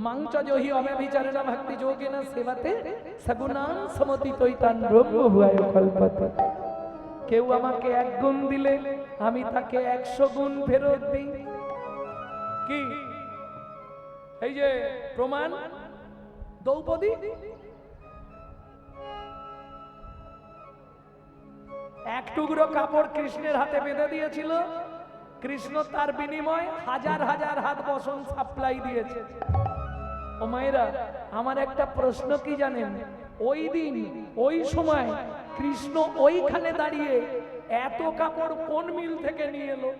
মাংচ জহি অব্যভিচারেণ ভক্তি যোগেন সেবাতে সগুণান সমতিতৈতান ব্রহ্ম ভুয়ায় কল্পতে। কেউ আমাকে 1 গুণ দিলে আমি তাকে 100 গুণ ফেরত দিই। কি এই যে প্রমাণ, দ্রৌপদী এক টুকরো কাপড় কৃষ্ণের হাতে বেঁধে দিয়েছিল, কৃষ্ণ তার বিনিময় হাজার হাজার হাত বসন সাপ্লাই দিয়েছে। ও মায়েরা, আমার একটা প্রশ্ন কি জানেন, ওই দিন ওই সময় কৃষ্ণ ওইখানে দাঁড়িয়ে এত কাপড় কোন মিল থেকে নিয়ে এলো?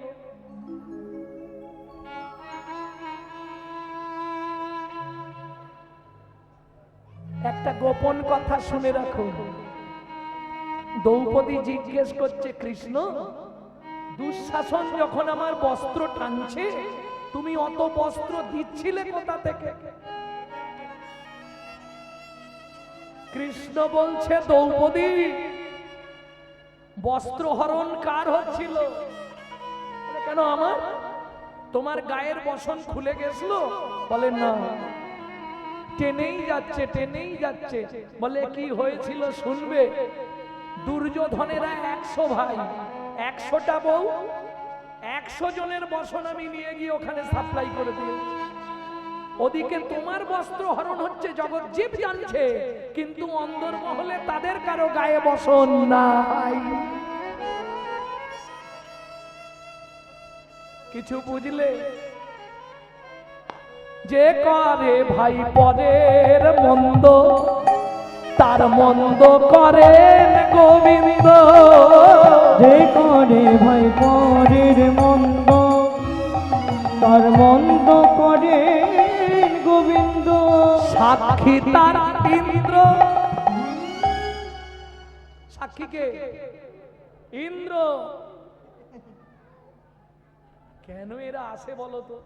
একটা গোপন কথা শুনে রাখো। দ্রৌপদী জিজ্ঞেস করছে, কৃষ্ণ দুঃশাসন যখন আমার বস্ত্র টানছে, তুমি অত বস্ত্র দিচ্ছিলে কোথা থেকে? কৃষ্ণ বলছে, দ্রৌপদী বস্ত্র হরণ কার হচ্ছিল? কেন আমার? তোমার গায়ের বসন খুলে গেছিল? বলে না, টেনেই যাচ্ছে টেনেই যাচ্ছে। বলে কি হয়েছিল শুনবে? দুর্যোধনেরা 100 ভাই, 100টা বউ, 100 জনের বসন আমি নিয়ে গিয়ে ওখানে সাপ্লাই করে দিয়েছি। ওদিকে তোমার বস্ত্র হরণ হচ্ছে, জগৎ জীব জানছে, কিন্তু অন্দরমহলে তাদের কারো গায়ে বসন নাই। কিছু বুঝলে? যে করে ভাই পরের মন্দ, তার মন্দ করেন গোবিন্দ। যে করে ভাই পরের মন্দ, তার মন্দ করেন গোবিন্দ। সাক্ষী তার ইন্দ্র। সাক্ষী কে? ইন্দ্র। কেন এরা আসে বলো তো?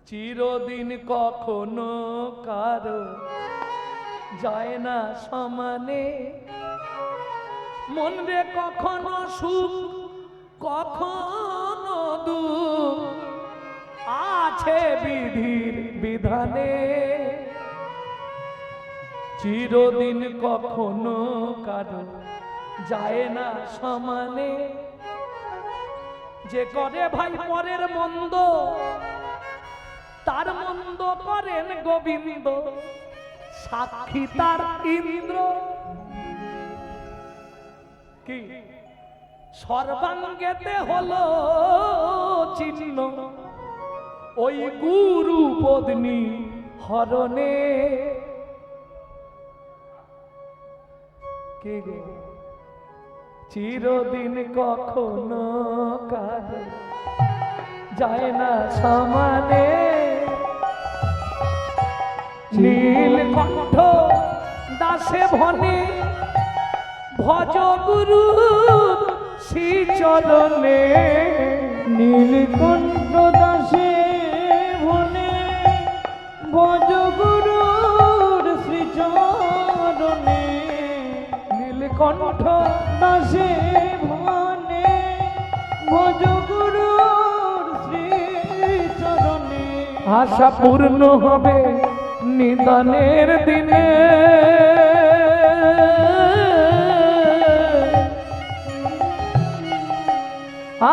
চিরদিন কখনো কারো যায় না সমানে, মন রে কখনো সুখ কখনো দুঃখ, আছে বিধির বিধানে। চিরদিন কখনো কারো যায় না সমানে, যে করে ভাই পরের মন্দ, তার মন্দ করেন গোবিন্দ। সাক্ষী তার ইন্দ্র। কি সর্বাঙ্গেতে হলো চিহ্ন ওই গুরু পত্নী হরণে। কে গে? চিরদিন কখনো কার যায় না সমানে, নীলকণ্ঠ দাসে ভনে ভজ গুরু শ্রী চরণে। নীলকণ্ঠ দাসে ভনে ভজ গুরুর শ্রী চরণে। নীলকণ্ঠ দাসে ভনে ভজ গুরুর শ্রী চরণে। আশা পূর্ণ হবে নিদানের দিনে,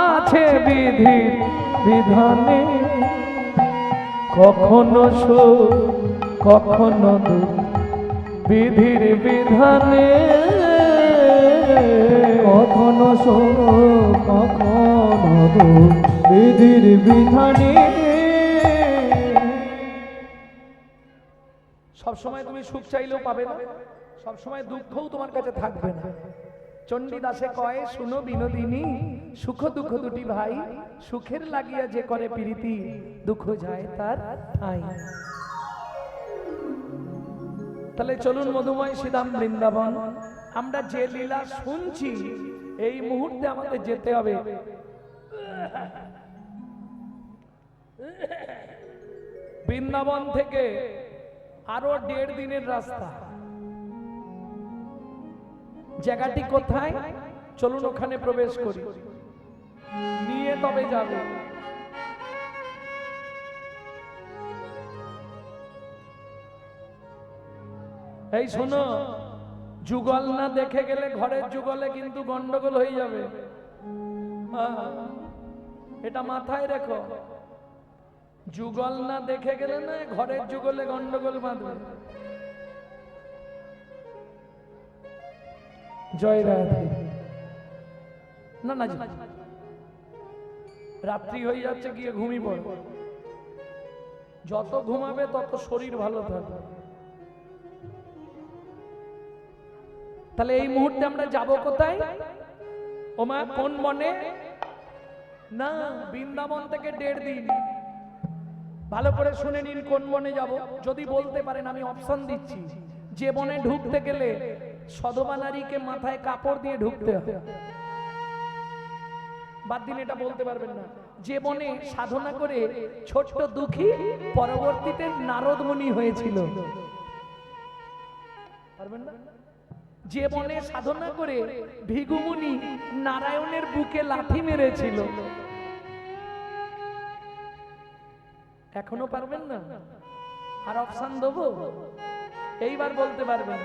আছে বিধির বিধানে। কখনো সুখ কখনো দুঃখ, বিধির বিধানে। কখনো সুখ কখনো দুঃখ, বিধির বিধানে। সবসময় তুমি সুখ চাইলেও পাবে না, সবসময় দুঃখও তোমার কাছে থাকবে না। চণ্ডীদাসে কয়, শুনো বিনোদিনী, সুখ দুঃখ দুটি ভাই, সুখের লাগিয়া যে করে প্রীতি, দুঃখ যায় তার ঠাঁই। তাহলে চলুন মধুময় শ্রীধাম বৃন্দাবন। আমরা যে লীলা শুনছি, এই মুহূর্তে আমাদের যেতে হবে বৃন্দাবন থেকে আরো 1.5 দিনের রাস্তা। জায়গাটি কোথায়? চলুন ওখানে প্রবেশ করি। নিয়ে তবে যাবে। এই শোনো, যুগল না দেখে গেলে ঘরের যুগলে কিন্তু গন্ডগোল হয়ে যাবে। এটা মাথায় রেখো, যুগল না দেখে গেলে না ঘরের যুগলে গন্ডগোল বাঁধবে। জয় রাধে। না না, রাত্রি হয়ে যাচ্ছে, গিয়ে ঘুমিয়ে পড়ো। যত ঘুমাবে তত শরীর ভালো থাকবে। তাহলে এই মুহূর্তে আমরা যাব কোথায়? ওমা কোন বনে? না, বৃন্দাবন থেকে 1.5 দিন। ভালো করে শুনে নিন কোন বনে যাব। যদি বলতে পারেন আমি অপশন দিচ্ছি। যে বনে ঢুকতে গেলে সধবা নারীকে মাথায় কাপড় দিয়ে ঢুকতে হবে, বাদ দিন এটা বলতে পারবেন না। যে বনে সাধনা করে ছোট্ট দুঃখী পরবর্তীতে নারদ মুনি হয়েছিল, পারবেন না? যে বনে সাধনা করে ভিগু মুনি নারায়ণের বুকে লাথি মেরেছিল, এখনো পারবেন না? আর অপশন দেবো? এইবার বলতে পারবেন।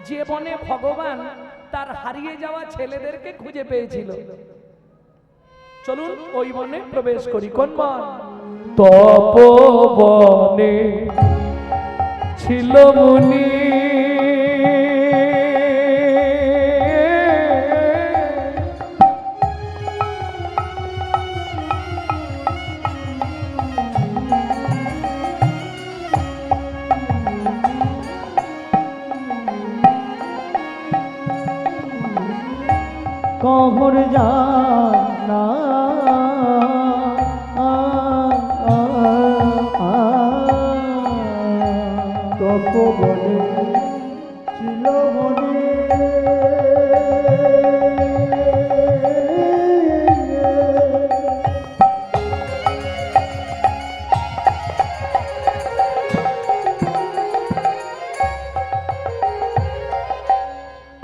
যে বনে ভগবান তার হারিয়ে যাওয়া ছেলেদেরকে খুঁজে পেয়েছিল, চলুন ওই বনে প্রবেশ করি। কোন বন? তপবনে ছিল মুনি, কবর জানা তপবনে ছিল মনে,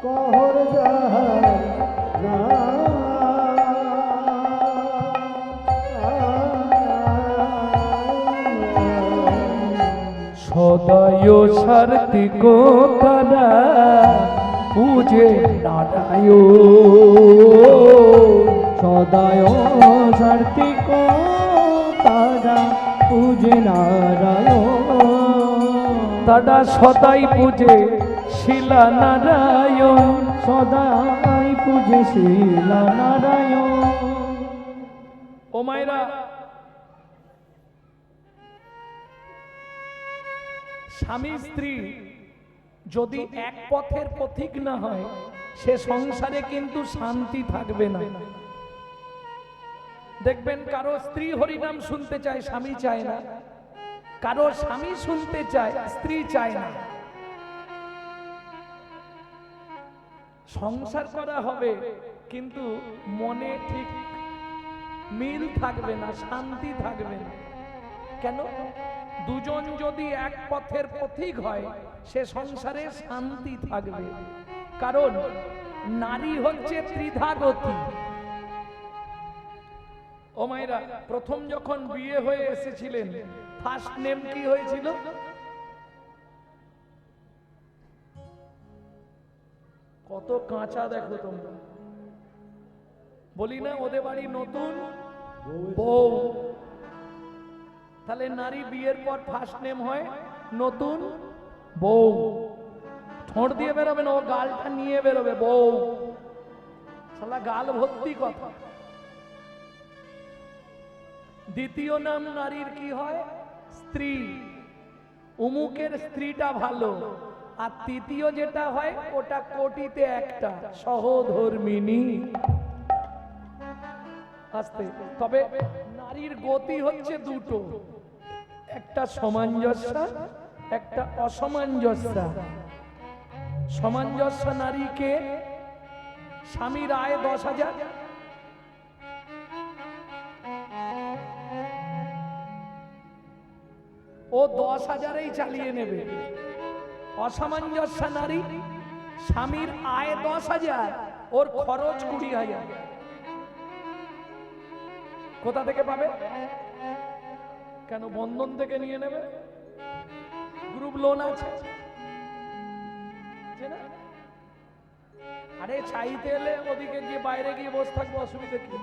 কবর জানা সদয় সার্থিক তারা পূজে নারায়ণ, সদায় সার্থিক তারা পূজে নারায়ণ, তারা সদাই পূজে শিলা নারায়ণ, সদাই পূজে শিলা নারায়ণ। ও মায়েরা, স্বামী স্ত্রী যদি এক পথের পথিক না হয়, সে সংসারে কিন্তু শান্তি থাকবে না। দেখবেন কারো স্ত্রী হরিনাম শুনতে চায়, স্বামী চায় না। কারো স্বামী শুনতে চায়, স্ত্রী চায় না। সংসার করা হবে কিন্তু মনে ঠিক মিল থাকবে না, শান্তি থাকবে না। কেন? দুজন যদি এক পথের পথিক হয়, সে সংসারে শান্তি থাকবে। কারণ নারী হচ্ছে ত্রিধা গতি। ও মায়েরা, প্রথম যখন বিয়ে হয়ে এসেছিলেন, ফার্স্ট নেম কি হয়েছিল? কত কাঁচা দেখো তোমরা। বলি না ওদের বাড়ি নতুন বউ। তাহলে নারী বিয়ের পর ফার্স্ট নেম হয় নতুন বউ। ঠোঁট দিয়ে বেরোবে না, ও গালটা নিয়ে বেরোবে বউ। শালা গাল ভর্তি কথা। দ্বিতীয় নাম নারীর কি হয়? স্ত্রী। উমুকের স্ত্রীটা ভালো। আর তৃতীয় যেটা হয় ওটা কোটিতে একটা, সহধর্মিনী। আস্তে। তবে নারীর গতি হচ্ছে দুটো, একটা সামঞ্জস্য, একটা অসামঞ্জস্য। সামঞ্জস্য নারীকে স্বামীর আয় 10,000, ও 10,000-এই চালিয়ে নেবে। অসামঞ্জস্য নারী, স্বামীর আয় 10,000, ওর খরচ 20,000। কোথা থেকে পাবে? কেন বন্ধন থেকে নিয়ে নেবে? গ্রুপ লোন আছে না? আরে চাইতে এলে ওদিকে গিয়ে বাইরে গিয়ে বসে থাকবো, অসুবিধা কি?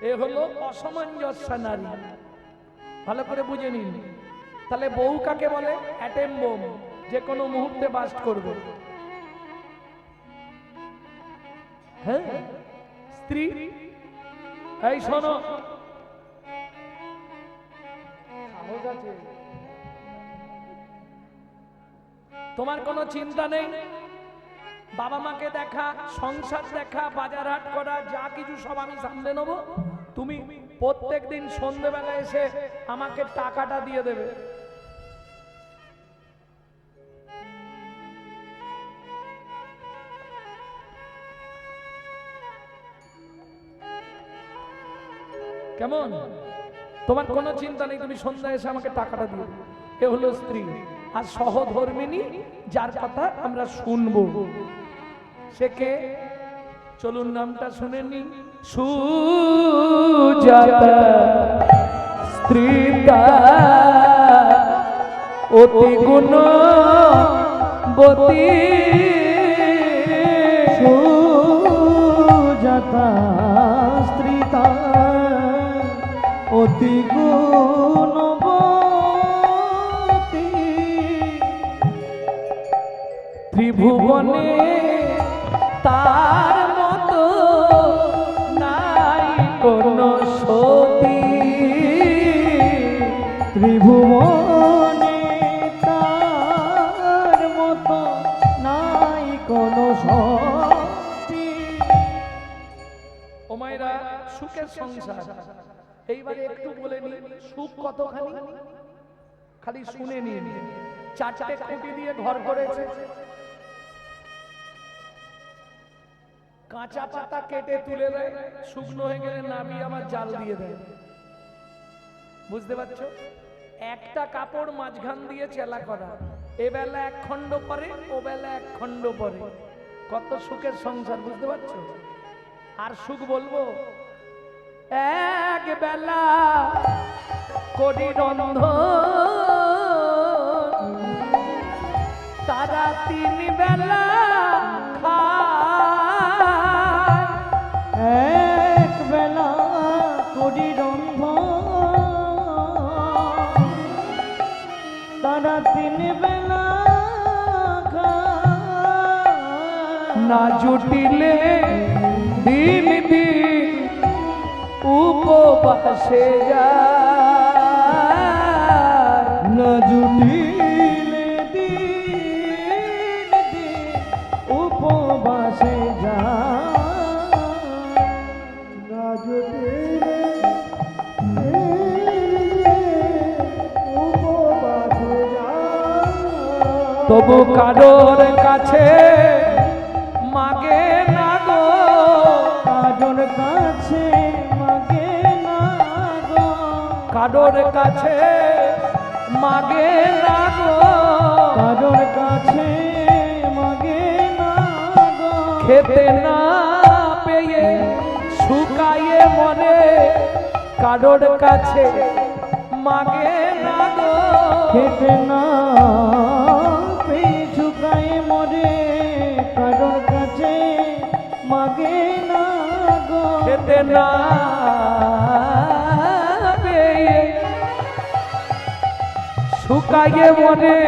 এ হলো অসামঞ্জস্য নারী। ভালো করে বুঝে নিন। তাহলে বউ কাকে বলে? অ্যাটেম বোম, যে কোনো মুহূর্তে বাস্ট করবে। হ্যাঁ, স্ত্রী এই শোনো, সাহস আছে? তোমার কোনো চিন্তা নেই, বাবা মাকে দেখা, সংসার দেখা, বাজার হাট করা, যা কিছু সব আমি সামলে নেব। তুমি প্রত্যেকদিন সন্ধ্যেবেলা এসে আমাকে টাকাটা দিয়ে দেবে। কেমন? তোমার কোনো চিন্তা নেই, তুমি সন্ধ্যায় এসে আমাকে টাকাটা দিয়ে দেবে। এ হলো স্ত্রী। আর সহধর্মিনী, যার কথা আমরা শুনবো, সে কে? চলুন নামটা শুনে নি। সুজাতা স্ত্রীতা অতি গুণবতী, সুজাতা স্ত্রীতা অতি গুণবতী, ত্রিভুবনে তার মতো নাই কোন সতী। ত্রিভুবনে তার মতো নাই কোন সতী। ও মায়েরা, সুখের সংসার। এইবারে একটু বলে নি সুখ কতখানি, খালি শুনে নিন। 4টে খুঁটি দিয়ে ঘর করেছে, কাঁচা পাতা কেটে তুলে দেয়, শুকনো হয়ে গেলে নাবি আমার জাল দিয়ে দেয়। বুঝতে পারছো? একটা কাপড় মাঝখান দিয়ে চেলা করা, এ বেলা এক খণ্ড পরে, ও বেলা এক খণ্ড পরে। কত সুখের সংসার, বুঝতে পারছো? আর সুখ বলবো, এক বেলা করি রন্ধন, তারা 3 বেলা খায়। এক বেলা করি রন্ধন, তারা 3 বেলা খায়। না জুটিলে দিন দিন উপবাসে যায়। না জুটিলে দিন দিন উপবাসে যায়। না জুটিলে দিন দিন উপবাসে যায়। তবু কারোর কাছে মাগে না গো, কারোর কাছে মাগে না গো, কারোর কাছে মাগে না গো, কারোর কাছে মাগে না গো। খেতে না পেয়ে শুকায়ে মরে, কারোর কাছে মাগে না গো। খেতে না পেয়ে শুকায়ে মরে, কারোর কাছে মাগে না গো। খেতে না পেয়ে শুকায়ে মরে,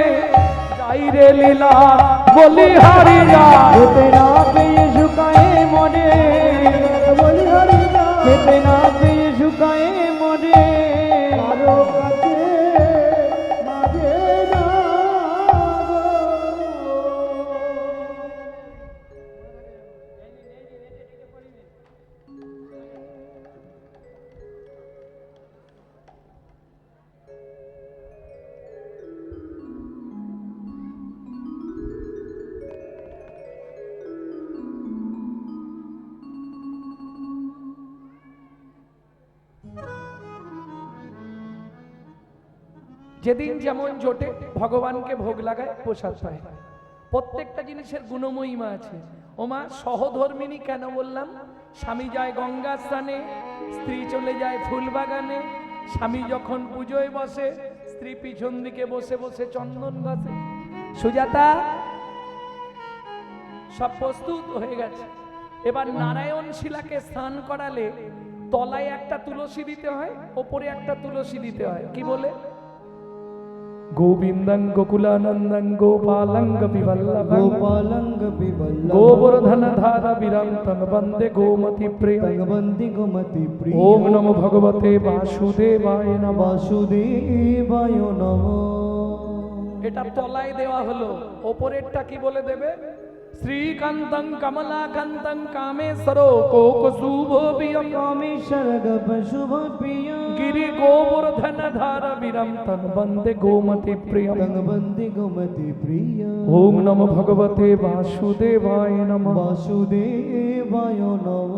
যাইরে লীলা বলি হারি যা। খেতে না পেয়ে শুকায়ে মরে, বলি হরি না। খেতে না পেয়ে শুকায়ে মরে, কারো কাছে মাগে না গো। যেদিন যেমন জোটে ভগবানকে ভোগ লাগায়, প্রসাদ পায়। প্রত্যেকটা জিনিসের গুণমহিমা আছে। ওমা সহধর্মিনী কেন বললাম? স্বামী যায় গঙ্গা স্নানে, স্ত্রী চলে যায় ফুল বাগানে। স্বামী যখন পুজোয় বসে, স্ত্রী পিছন দিকে বসে বসে চন্দন ঘষে। সুজাতা, সব প্রস্তুত হয়ে গেছে। এবার নারায়ণ শিলাকে স্নান করালে তলায় একটা তুলসী দিতে হয়, ওপরে একটা তুলসী দিতে হয়। কি বলে? গোবিন্দং গোকুলানন্দং গোপালং গোপীবল্লভং গোপালঙ্গ বিবল্লভ গোবর্ধন ধারা বিরান্তং বন্দে গোমতি প্রিয়। ভগবন্তি গোমতি প্রিয়। ওম নমো ভগবতে বাসুদেবায় নমঃ। বাসুদেবায় নমঃ। এটা তলায় দেওয়া হলো, ওপরেরটা কি বলে দেবে? শ্রীকান্তং কমলাকান্তং কামেশ্বর কোকশুভোপিয়ং কামেশ্বর শুভ প্রিয়। গিরি গোবর্ধন ধারা বিরান্তং বন্দে গোমতি প্রিয়। ভগবন্তি গোমতি প্রিয়। ওম নমো ভগবতে বাসুদেবায় নমঃ। বাসুদেবায় নমঃ।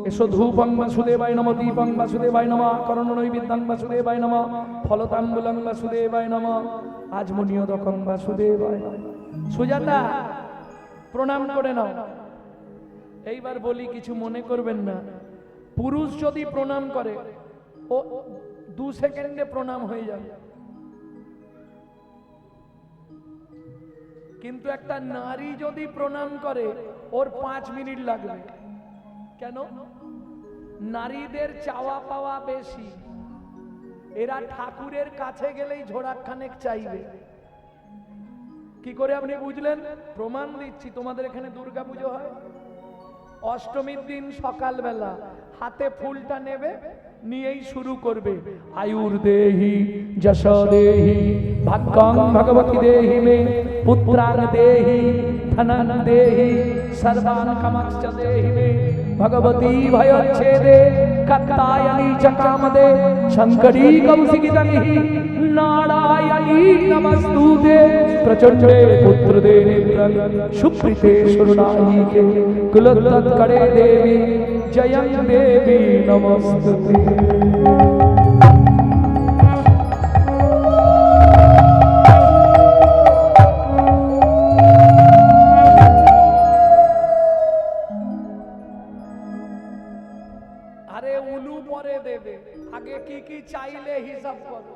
এসো ধূপং বাসুদেবায় নমঃ, দীপং বাসুদেবায় নমঃ, করণনৈবেদ্যং বাসুদেবায় নমঃ, ফলতাম্বুলং বাসুদেবায় নমঃ, আজমনীয়দকং বাসুদেবায় নমঃ। সুজাতা, প্রণাম করে নাও। এইবার বলি, কিছু মনে করবেন না। পুরুষ যদি প্রণাম করে, ও 2 সেকেন্ডে প্রণাম হয়ে যাবে, কিন্তু একটা নারী যদি প্রণাম করে, ওর 5 মিনিট লাগবে। কেন? নারীদের চাওয়া পাওয়া বেশি। এরা ঠাকুরের কাছে গেলেই ঝোড়াখানেক চাইবে। কি করে আপনি বুঝলেন? প্রমাণ দিচ্ছি। তোমাদের এখানে দুর্গা পুজো হয়, অষ্টমীর দিন সকালবেলা হাতে ফুলটা নেবে, নিয়েই শুরু করবে, আয়ুর দেহি যশ দেহি ভাগ্যং ভগবতী দেহি মে পুত্রাং দেহি ধনং দেহি সর্বান কামাশ্চ দেহি মে ভগবতী ভয়চ্ছেদে কাত্তায়নী চ কামদে শঙ্করী কৌশিকিতনিহি নারায়ণী নমস্তুতে প্রচণ্ডে পুত্রদে নেত্রং সুপ্রীতে শরণায়িকে কুলোত্তৎকরে দেবী জয়ং দেবী নমস্তুতে। আরে উলু পরে দেবে, আগে কি কি চাইলে হিসাব করো।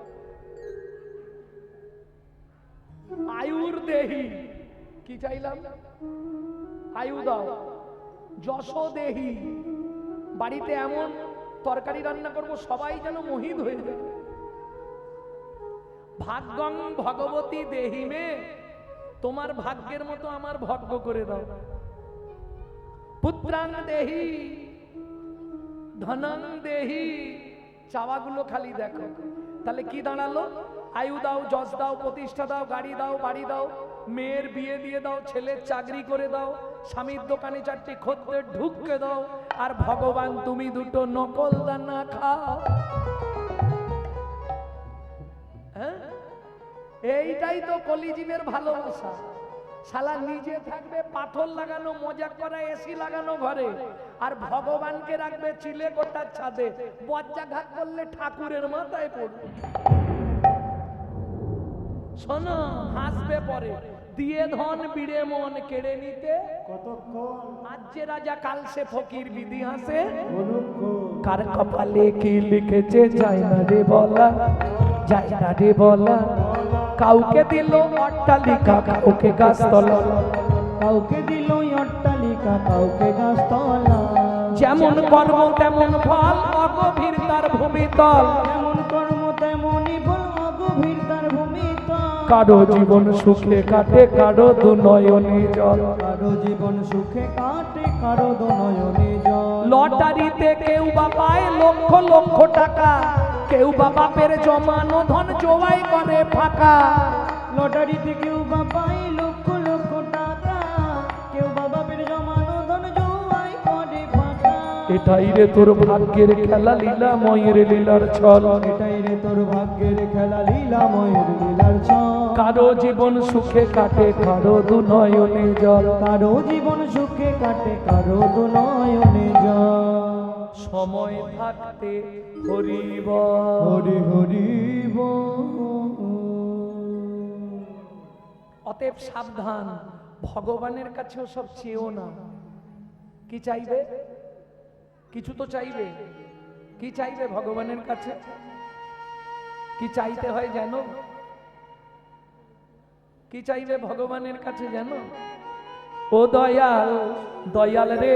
আয়ুর দেহি, কি চাইলাম? আয়ু দাও। যশ দেহি, বাড়িতে এমন তরকারি রান্না করব সবাই যেন মোহিত হয়ে যায়। ভাগ্যং ভগবতী দেহি মে, তোমার ভাগ্যের মতো আমার ভাগ্য করে দাও। পুত্রাং দেহি ধনং দেহি, চাওয়াগুলো খালি দেখো। তাহলে কি দাঁড়ালো? আয়ু দাও, যশ দাও, প্রতিষ্ঠা দাও, গাড়ি দাও, বাড়ি দাও, মেয়ের বিয়ে দিয়ে দাও, ছেলের চাকরি করে দাও, স্বামীর দোকানে 4টি খদ্দের ঢুককে দাও, আর ভগবান তুমি 2টো নকল দানা খাও। হ্যাঁ, এইটাই তো কলিজীবের ভালোবাসা। শালা নিজে থাকবে পাথর লাগানো, মজা করা এসি লাগানো ঘরে, আর ভগবানকে রাখবে চিলে কোটার ছাদে। বজ্জাঘাত করলে ঠাকুরের মাথায় পড়বে। শোনো, হাসবে পরে। দিয়ে ধন বিড়ে মন কেড়ে নিতে কতক্ষণ? আজ যে রাজা কাল সে ফকির, বিধি হাসে অনুক্ষণ। কার কপালে কি লিখেছে যায় না রে বলা, যায় না রে বলা। কাউকে দিল অট্টালিকা, কাউকে গাছতলা, কাউকে দিল অট্টালিকা, কাউকে গাছতলা। যেমন কর্ম তেমন ফল, অগভীর তার ভূমিতল। যেমন কর্ম তেমনই ফল, অগভীর তার ভূমিতল। কারো জীবন সুখে কাটে, কারো দুনয়নে জল। কারো জীবন সুখে কাটে, কারো দুনয়নে জল। লটারিতে কেউ বা পায় লক্ষ লক্ষ টাকা, কেউ বা বাপের জমানো ধন জোয়াই করে ফাঁকা। লটারিতে কেউ বা পায় লক্ষ লক্ষ টাকা, কেউ বা বাপের জমানো ধন জোয়াই করে ফাঁকা। এটাই রে তোর ভাগ্যের খেলা, লীলাময়ের লীলার ছল। এটাই রে তোর ভাগ্যের খেলা, লীলাময়ের লীলার ছল। কারো জীবন সুখে কাটে, কারো দুনয়নে জল। কারো জীবন সুখে কাটে, কারো দুনয়নে জল। সময় থাকতে হরি বল। হরি হরি বল। অতএব সাবধান, ভগবানের কাছেও সব চেয়েও না। কি চাইবে? কিছু তো চাইবে। কি চাইবে ভগবানের কাছে? কি চাইতে হয় জানো? কি চাইবে ভগবানের কাছে জানো? ও দয়াল, দয়াল রে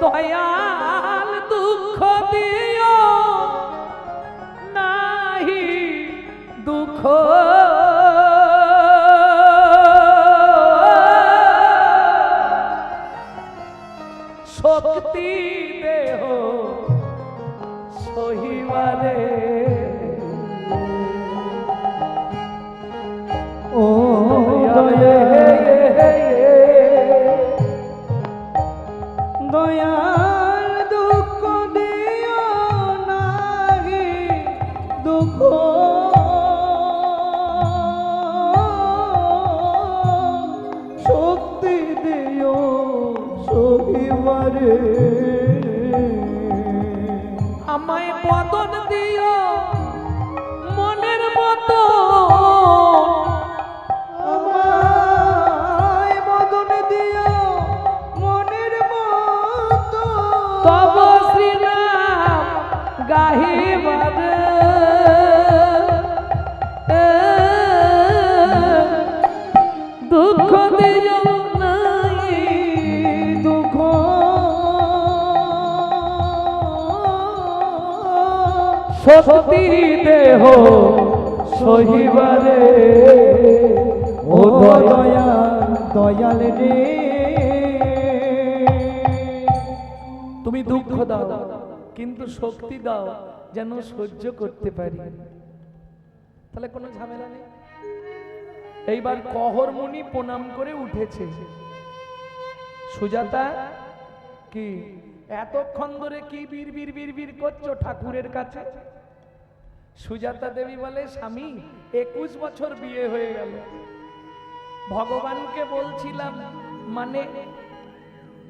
দয়াল, দুঃখ দিও নাহি দুঃখ শক্তি দেহ সহিবারে। ও দয়াল, দুঃখ দিও নাহি দুঃখ শক্তি দিও সহিবারে। আমায় বদন দিও মনের মতো, আমায় বদন দিও মনের মতো, তব শ্রীনাম গাহিবারে। দুঃখ দিও নাই দুঃখ শক্তি দেহ সহিবারে। ও দয়াল, দয়াল রে তুমি দুঃখ দাও কিন্তু শক্তি দাও যেন সহ্য করতে পারি, তাহলে কোনো ঝামেলা নেই। এইবার কহর মুনি প্রণাম করে উঠেছে। সুজাতা, কি এতক্ষণ ধরে কি বীর বীর বীর বীর করছো ঠাকুরের কাছে? সুজাতা দেবী বলে, স্বামী 21 বছর বিয়ে হয়ে গেল, ভগবানকে বলছিলাম মানে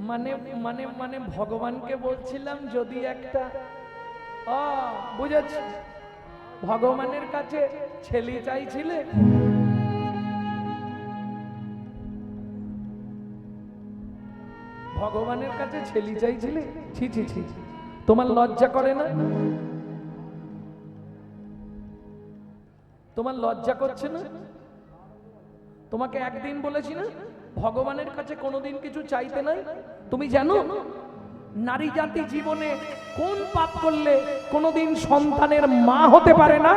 মানে মানে মানে ভগবানকে বলছিলাম যদি একটা বুঝেছি, ভগবানের কাছে ছেলে চাইছিলে, ভগবানের কাছে ছেলে চাইছিলে? ছি ছি ছি, তোমার লজ্জা করে না? তোমার লজ্জা করছে না? তোমাকে একদিন বলেছি না ভগবানের কাছে কোনোদিন কিছু চাইতে নাই? তুমি জানো নারী জাতি জীবনে কোন পাপ করলে কোনোদিন সন্তানের মা হতে পারে না?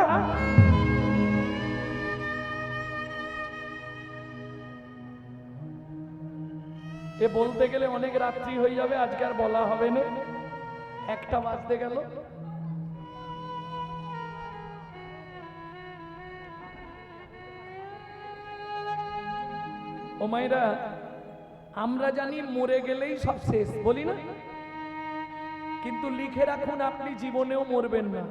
এ বলতে গেলে অনেক রাত্রি হয়ে যাবে, আজকে আর বলা হবে না, 1টা বাজতে গেল। ও মায়েরা, আমরা জানি মরে গেলেই সব শেষ, বলি না? কিন্তু লিখে রাখুন, আপনি জীবনেও মরবেন না,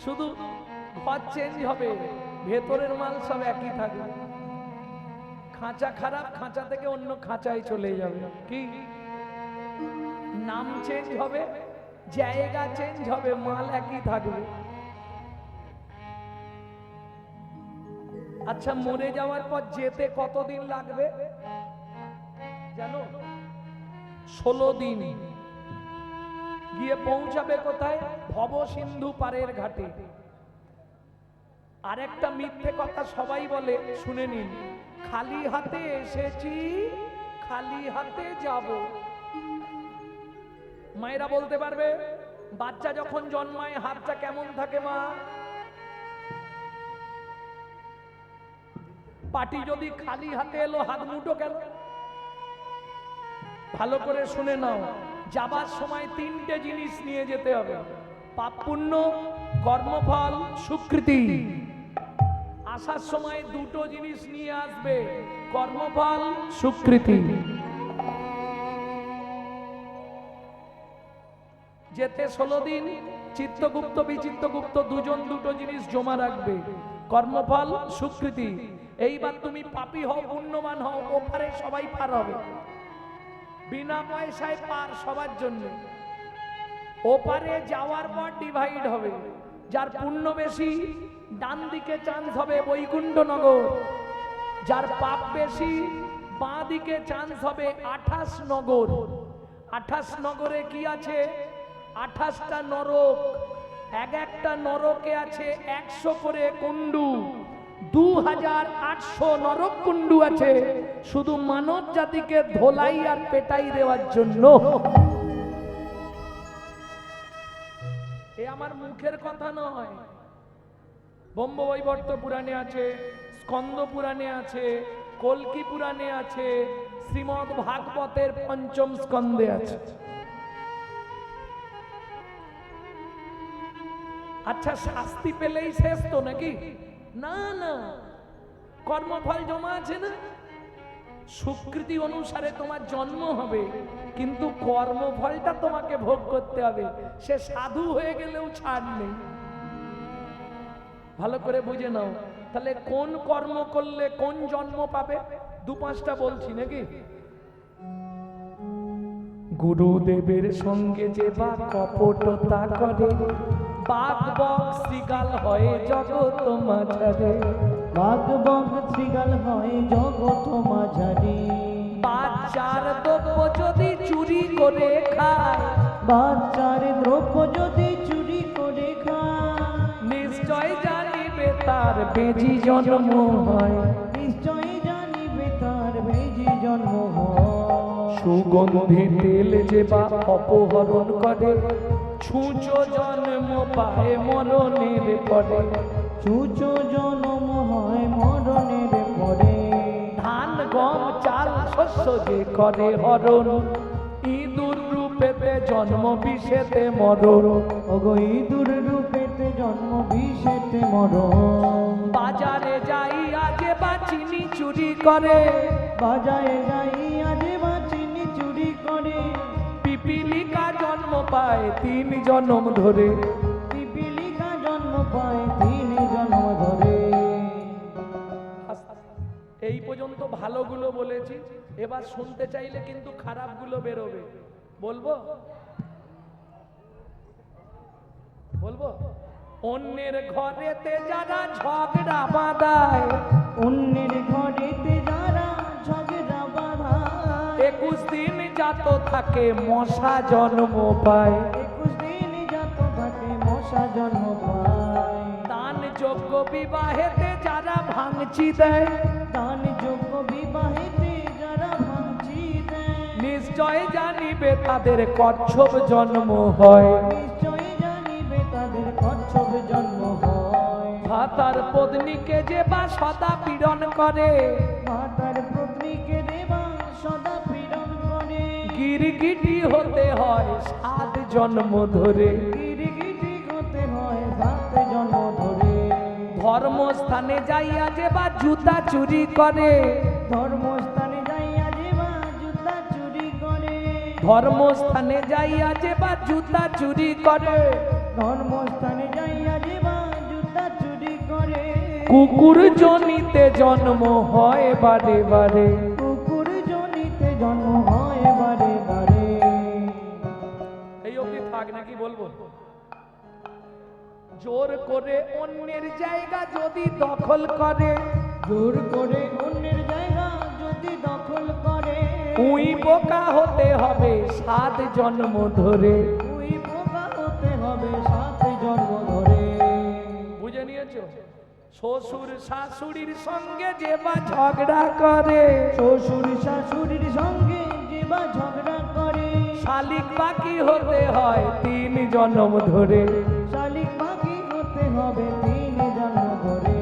শুধু ঘর চেঞ্জ হবে, ভেতরের মাল সব একই থাকবে। খাঁচা খারাপ, খাঁচা থেকে অন্য খাঁচায় চলে যাবে। কি নাম চেঞ্জ হবে, জায়গা চেঞ্জ হবে, মাল একই থাকবে। আচ্ছা, মরে যাওয়ার পর যেতে কতদিন লাগবে জানো? 16 দিন। গিয়ে পৌঁছাবে কোথায়? ভব সিন্ধু পারের ঘাটে। আরেকটা মিথ্যে কথা সবাই বলে, শুনে নিন, খালি হাতে এসেছি খালি হাতে যাব। মায়েরা বলতে পারবে, বাচ্চা যখন জন্মায় হাতটা কেমন থাকে মা? পাটি যদি খালি হাতে এলো, হাত মুঠো কেন? ভালো করে শুনে নাও, যাবার সময় 3টে জিনিস নিয়ে যেতে হবে, পাপ পুণ্য, কর্মফল, সুকৃতি। আসার সময় 2টো জিনিস নিয়ে আসবে, কর্মফল, সুকৃতি। যেতে 16 দিন, চিত্তগুপ্ত বিচিত্তগুপ্ত দুজন 2টো জিনিস জমা রাখবে, কর্মফল, সুকৃতি। এইবার তুমি পাপী হও পুণ্যবান হও, ওপারে সবাই পার হবে, বিনা পয়সায় পার সবার জন্য। ওপারে যাওয়ার পর ডিভাইড হবে, যার পুণ্য বেশি ডান দিকে চান্স হবে বৈকুণ্ঠনগর, যার পাপ বেশি বাঁ দিকে চান্স হবে 28 নগর। 28 নগরে কি আছে? 28টা নরক। এক একটা নরকে আছে 100 করে কুণ্ডু। 2800 নরক কুণ্ডু আছে শুধু মানব জাতিকে ধোলাই আর পেটাই দেওয়ার জন্য। এ আমার মুখের কথা নয়, ব্রহ্মবৈবর্ত পুরাণে আছে, স্কন্দ পুরাণে আছে, কল্কি পুরাণে আছে, শ্রীমদ ভাগবতের 5ম স্কন্ধে আছে। আচ্ছা, শাস্তি পেলেই শেষ তো নাকি? না না, কর্মফল জমা আছে না? সুকৃতি অনুসারে তোমার জন্ম হবে, কিন্তু কর্মফলটা তোমাকে ভোগ করতে হবে। সে সাধু হয়ে গেলেও ছাড় নেই। ভালো করে বুঝে নাও, তাহলে কোন কর্ম করলে কোন জন্ম পাবে? 2-5টা বলছি নাকি? গুরুদেবের সঙ্গে যে বা কপটতা করে, বাঘ বক শ্রীগাল হয় জগৎ মাঝারে। বাঘ বক শ্রীগাল হয় জগৎ মাঝারে। বাচ্চার দ্রব্য যদি চুরি করে খায়, বাচ্চার দ্রব্য যদি চুরি করে খায়, নিশ্চয় জানিবে তার বেজি জন্ম হয়। নিশ্চয় জানিবে তার বেজি জন্ম হয়। সুগন্ধি তেল যে বা অপহরণ করে, ছুঁচো জন্ম পায় মরণের পরে। ছুঁচো জন্ম হয় মরণের পরে। ধান গম চাল শস্য যে করে হরণ, ইঁদুর রূপেতে জন্ম বিষেতে মরণ। ওগো ইঁদুর রূপেতে জন্ম বিষেতে মরণ। বাজারে যাই আজে বা চিনি চুরি করে, বাজারে যাই আজে বা চিনি চুরি করে। পিপিলিকা জন্ম পায় 3 জন্ম ধরে। পিপিলিকা জন্ম পায় 3 জন্ম ধরে। এই পর্যন্ত ভালোগুলো বলেছি, এবার শুনতে চাইলে কিন্তু খারাপগুলো বেরোবে। বলবো বলবো অন্যের ঘরেতে যারা ঝগড়া বাঁধায়, অন্যের ঘরেতে যারা ঝগড়া বাঁধায়, 21 দিন জাত থাকে মশা জন্ম পায়। 21 দিন জাত থাকে মশা জন্ম পায়। দান যোগ্য বিবাহেতে যারা ভাঙচি দেয়, দান যোগ্য বিবাহেতে যারা ভাঙচি দেয়, নিশ্চয় জানিবে তাদের কচ্ছপ জন্ম হয়। নিশ্চয় জানিবে তাদের কচ্ছপ জন্ম হয়। ভাতার পত্নীকে যে বা সদা পীড়ন করে, মাতার পত্নীকে দেবা সদা পীড়ন করে। গিরগিটি হতে হয় 7 জন্ম ধরে। গিরগিটি হতে হয় 7 জন্ম ধরে। ধর্মস্থানে যাইয়া যে বা জুতা চুরি করে, ধর্মস্থানে যাইয়া যেবা জুতা চুরি করে। ধর্মস্থানে যাইয়া যে বা জুতা চুরি করে। ধর্মস্থানে যাইয়া যেবা জুতা চুরি করে। কুকুর জনিতে জন্ম হয় বারে বারে। কুকুর জনিতে জন্ম হয় বারে বারে। এই অবধি থাক নাকি বলবো? জোর করে অন্যের জায়গা যদি দখল করে, জোর করে অন্যের জায়গা যদি দখল করে। উই বোকা হতে হবে 7 জন্ম ধরে। তুই বোকা হতে হবে 7 জন্ম ধরে। বুঝে নিয়েছো? শ্বশুর শাশুড়ির সঙ্গে যে বা ঝগড়া করে, শ্বশুর শাশুড়ির সঙ্গে যেবা ঝগড়া করে। শালিক বাকি হতে হয় 3 জন্ম ধরে। শালিক বাকি হতে হবে 3 জন্ম ধরে।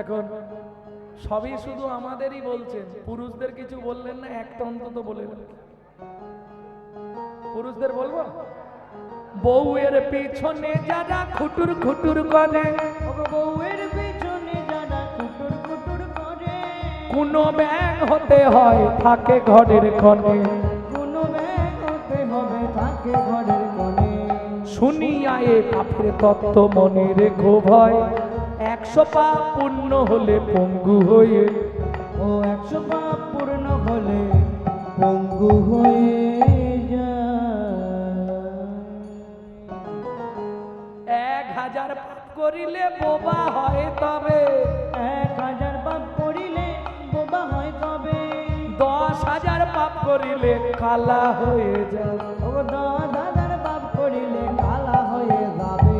এখন সবই শুধু আমাদেরই বলছেন, পুরুষদের কিছু বললেন না, একটা অন্তত বলে দেন। পুরুষদের বলবো, বউয়ের পিছনে যারা খুটুর খুটুর করে, ওগো বউয়ের পেছনে যারা কুটুর কুটুর করে। কোনো ব্যাং হতে হয় থাকে ঘরের কোণে। কোনো ব্যাগ হতে হবে থাকে ঘরের কোণে। শুনিয়া এ পাপের তত্ত্ব মনে রেখো ভয়, 100 পাপ পূর্ণ হলে পঙ্গু হয়ে। ও 100 পাপ পূর্ণ হলে পঙ্গু হয়ে যায়। 1000 পাপ করিলে বোবা হয় তবে 1000 পাপ করিলে বোবা হয় তবে 10,000 পাপ করিলে কালা হয়ে যাবে ও 10,000 পাপ করিলে কালা হয়ে যাবে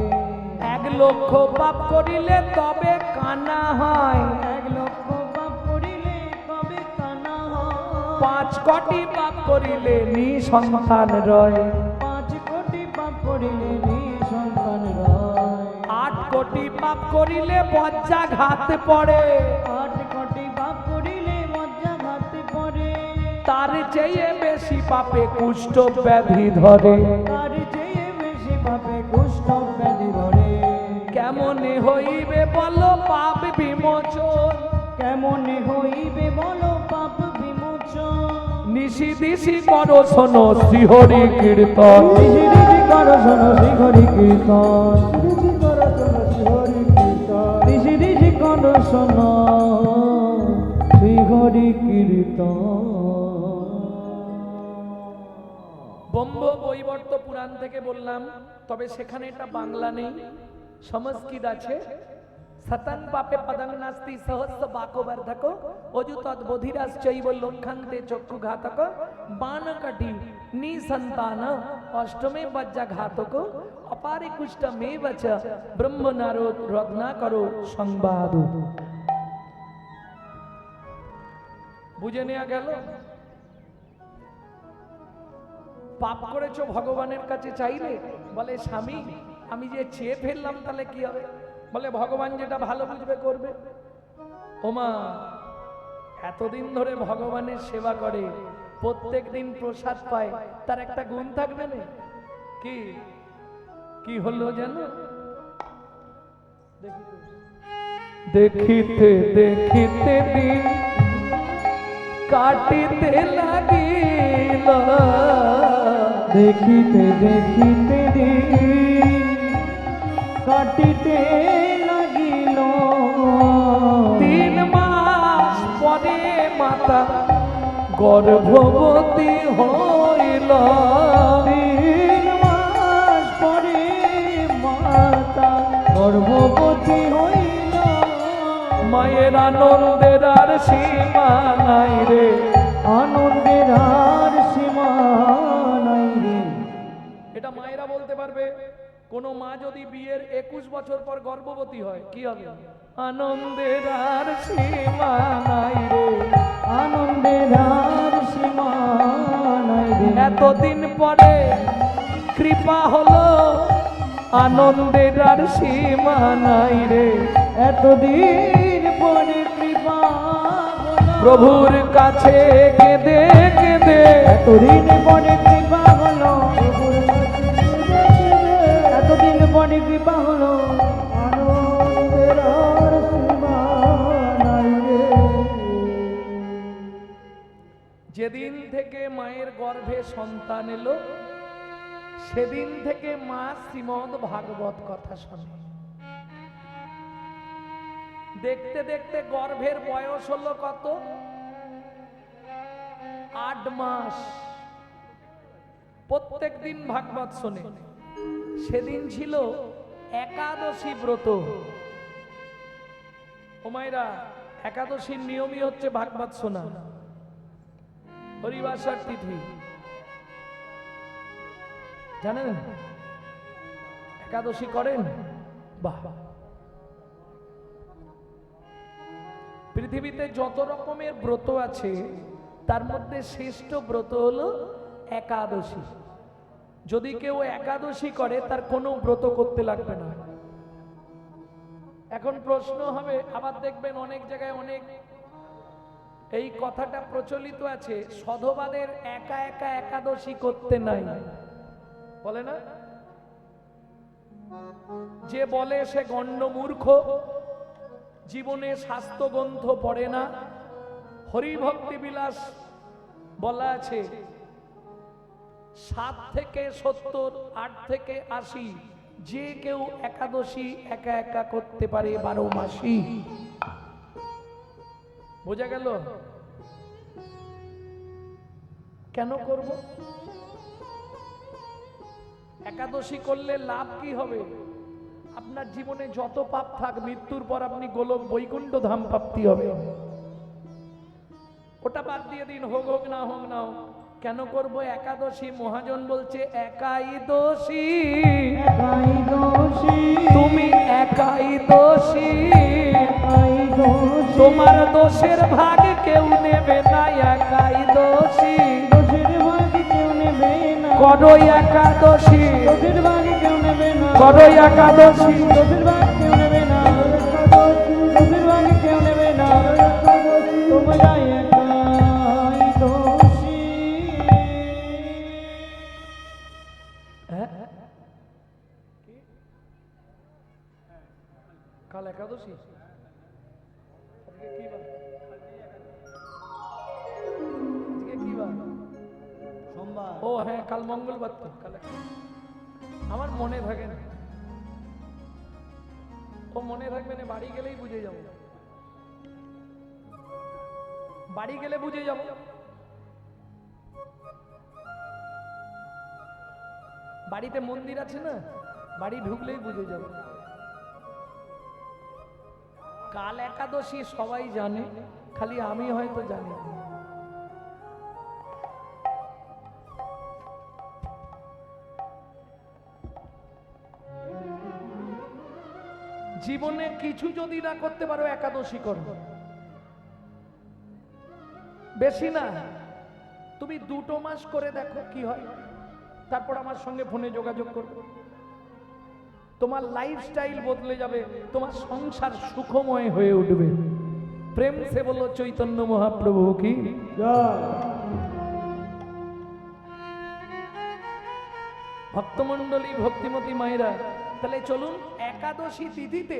1 লক্ষ পাপ করিলে তবে কানা হয় 1 লক্ষ পাপ করিলে তবে কানা হয় 5 কোটি পাপ করিলে নিঃসন্তান রয় 5 কোটি পাপ করিলে নিঃসন্তান রয় 8 কোটি পাপ করিলে বজ্রাঘাত পড়ে 8 কোটি পাপ করিলে বজ্রাঘাত পড়ে তার চেয়ে বেশি পাপে কুষ্ঠ ব্যাধি ধরে তার চেয়ে বেশি পাপে কুষ্ঠ ব্যাধি ধরে কেমনে হইবে বলো পাপ বিমোচন কেমনে হইবে বলো পাপ বিমোচন নিশি দিশি করো শোনো শ্রীহরি কীর্তন ঋষি ঋষি করো শোনো শ্রীহরি কীর্তন ঋষি করো শোনো শ্রীহরি কীর্তন ঋষি ঋষি করো শোনো শ্রীহরি কীর্তন ব্রহ্ম বৈবর্ত পুরাণ থেকে বললাম, তবে সেখানে এটা বাংলা নেই, সংস্কৃত আছে। সতং পাপে পদং নাস্তি সহস্র বাকবর্ধক অজু তদ্বোধিরাশ্চৈব লক্ষান্তে চক্ষুঘাতক বানকটি নিসন্তান অষ্টমে বজ্রাঘাতক অপারে কুষ্ঠমেব চ ব্রহ্ম নারদ রত্নাকরো সংবাদ। বুঝে নেওয়া গেল? পাপ করেছো ভগবানের কাছে চাইলে, বলে স্বামী আমি যে চেয়ে ফেললাম তাহলে কি হবে? বলে ভগবান যেটা ভালো বুঝবে করবে। ওমা এতদিন ধরে ভগবানের সেবা করে, প্রত্যেক দিন প্রসাদ পায়, তার একটা গুণ থাকবে না? কি কি হলো জানো? দেখিতে দেখিতে দিন কাটিতে লাগিল, দেখিতে দেখিতে দিন কাটিতে লাগিল 3 মাস পরে মাতা গর্ভবতী হইল, 3 মাস পরে মাতা গর্ভবতী হইল মায়ের আনন্দের আর সীমা নাই রে, আনন্দের আর সীমা নাই রে। এটা মায়েরা বলতে পারবে। কোন মা যদি বিয়ের 21 বছর পর গর্ভবতী হয় কি হবে? আনন্দের আর সীমা নাই রে, আনন্দের আর সীমা নাই রে। এতদিন পরে কৃপা হলো, আনন্দের আর সীমা নাই রে, এতদিন পরে কৃপা হলো। প্রভুর কাছে কেঁদে কেঁদে, এতদিন পরে কৃপা হলো, এতদিন পরে কৃপা হলো, আনন্দের আর সীমা নাই রে। যেদিন থেকে মায়ের গর্ভে সন্তান এলো সেদিন থেকে মা শ্রীমদ ভাগবত কথা শোনে। দেখতে দেখতে গর্ভের বয়স হলো কত? 8 মাস। প্রত্যেক দিন ভাগবত শোনে। সেদিন ছিল একাদশী ব্রত। ও মায়েরা, একাদশীর নিয়মই হচ্ছে ভাগবত শোনা, হরিবাসর তিথি। জানেন একাদশী করেন? বাহ। পৃথিবীতে যত রকমের ব্রত আছে তার মধ্যে শ্রেষ্ঠ ব্রত হলো একাদশী। যদি কেউ একাদশী করে তার কোনো ব্রত করতে লাগবে না। এখন প্রশ্ন হবে, আবার দেখবেন অনেক জায়গায় অনেক এই কথাটা প্রচলিত আছে, সাধুবাদের একা একা একাদশী করতে নাই, বলে না? যে বলে সে গণ্য মূর্খ, জীবনে শাস্ত্র গ্রন্থ পড়ে না। হরিভক্তি বিলাস বলা আছে 7 থেকে 70, 8 থেকে 80 যে কেউ একাদশী একা একা করতে পারে 12 মাসই। বোঝা গেল? কেন করব? একাদশী করলে লাভ কি হবে? আপনার জীবনে যত পাপ থাক মৃত্যুর পর আপনি গোলক বৈকুণ্ঠ ধাম প্রাপ্তি হবে। ওটা বাদ দিয়ে দিন, হোক হোক না হোক না হোক। কেন করব একাদশী? মহাজন বলছে একাই দোষী, একাই দোষী, তুমি একাই দোষী, একাই দোষী, তোমার দোষের ভাগ কেউ নেবে না, একাই দোষী, দোষের ভাগ কেউ নেবে না, করো একাদশী, দোষের ভাগ কেউ নেবে না, করো একাদশী, দোষের ভাগ কেউ নেবে না, দোষের ভাগ কেউ নেবে না, তোমরা একাই দোষী। হ্যাঁ? কাল একাদশী, আজকে কি বার? আজকে কি বার? সোমবার। ও হ্যাঁ, কাল মঙ্গলবার তো। কাল আমার মনে থাকে না। ও মনে থাকবে না, বাড়ি গেলেই বুঝে যাব, বাড়ি গেলে বুঝে যাব। বাড়িতে মন্দির আছে না, বাড়ি ঢুকলেই বুঝে যাব। কাল একাদশী সবাই জানে, খালি আমি হয়তো জানি না। জীবনে কিছু যদি না করতে পারো একাদশী করো, বেশি না, তুমি 2 মাস করে দেখো কি হয়, তারপর আমার সঙ্গে ফোনে যোগাযোগ করবে। তোমার লাইফস্টাইল বদলে যাবে, তোমার সংসার সুখময় হয়ে উঠবে। প্রেম সে বলো চৈতন্য মহাপ্রভু কি জয়। ভক্তমণ্ডলী, ভক্তিমতী মায়েরা, তাহলে চলুন একাদশী তিথিতে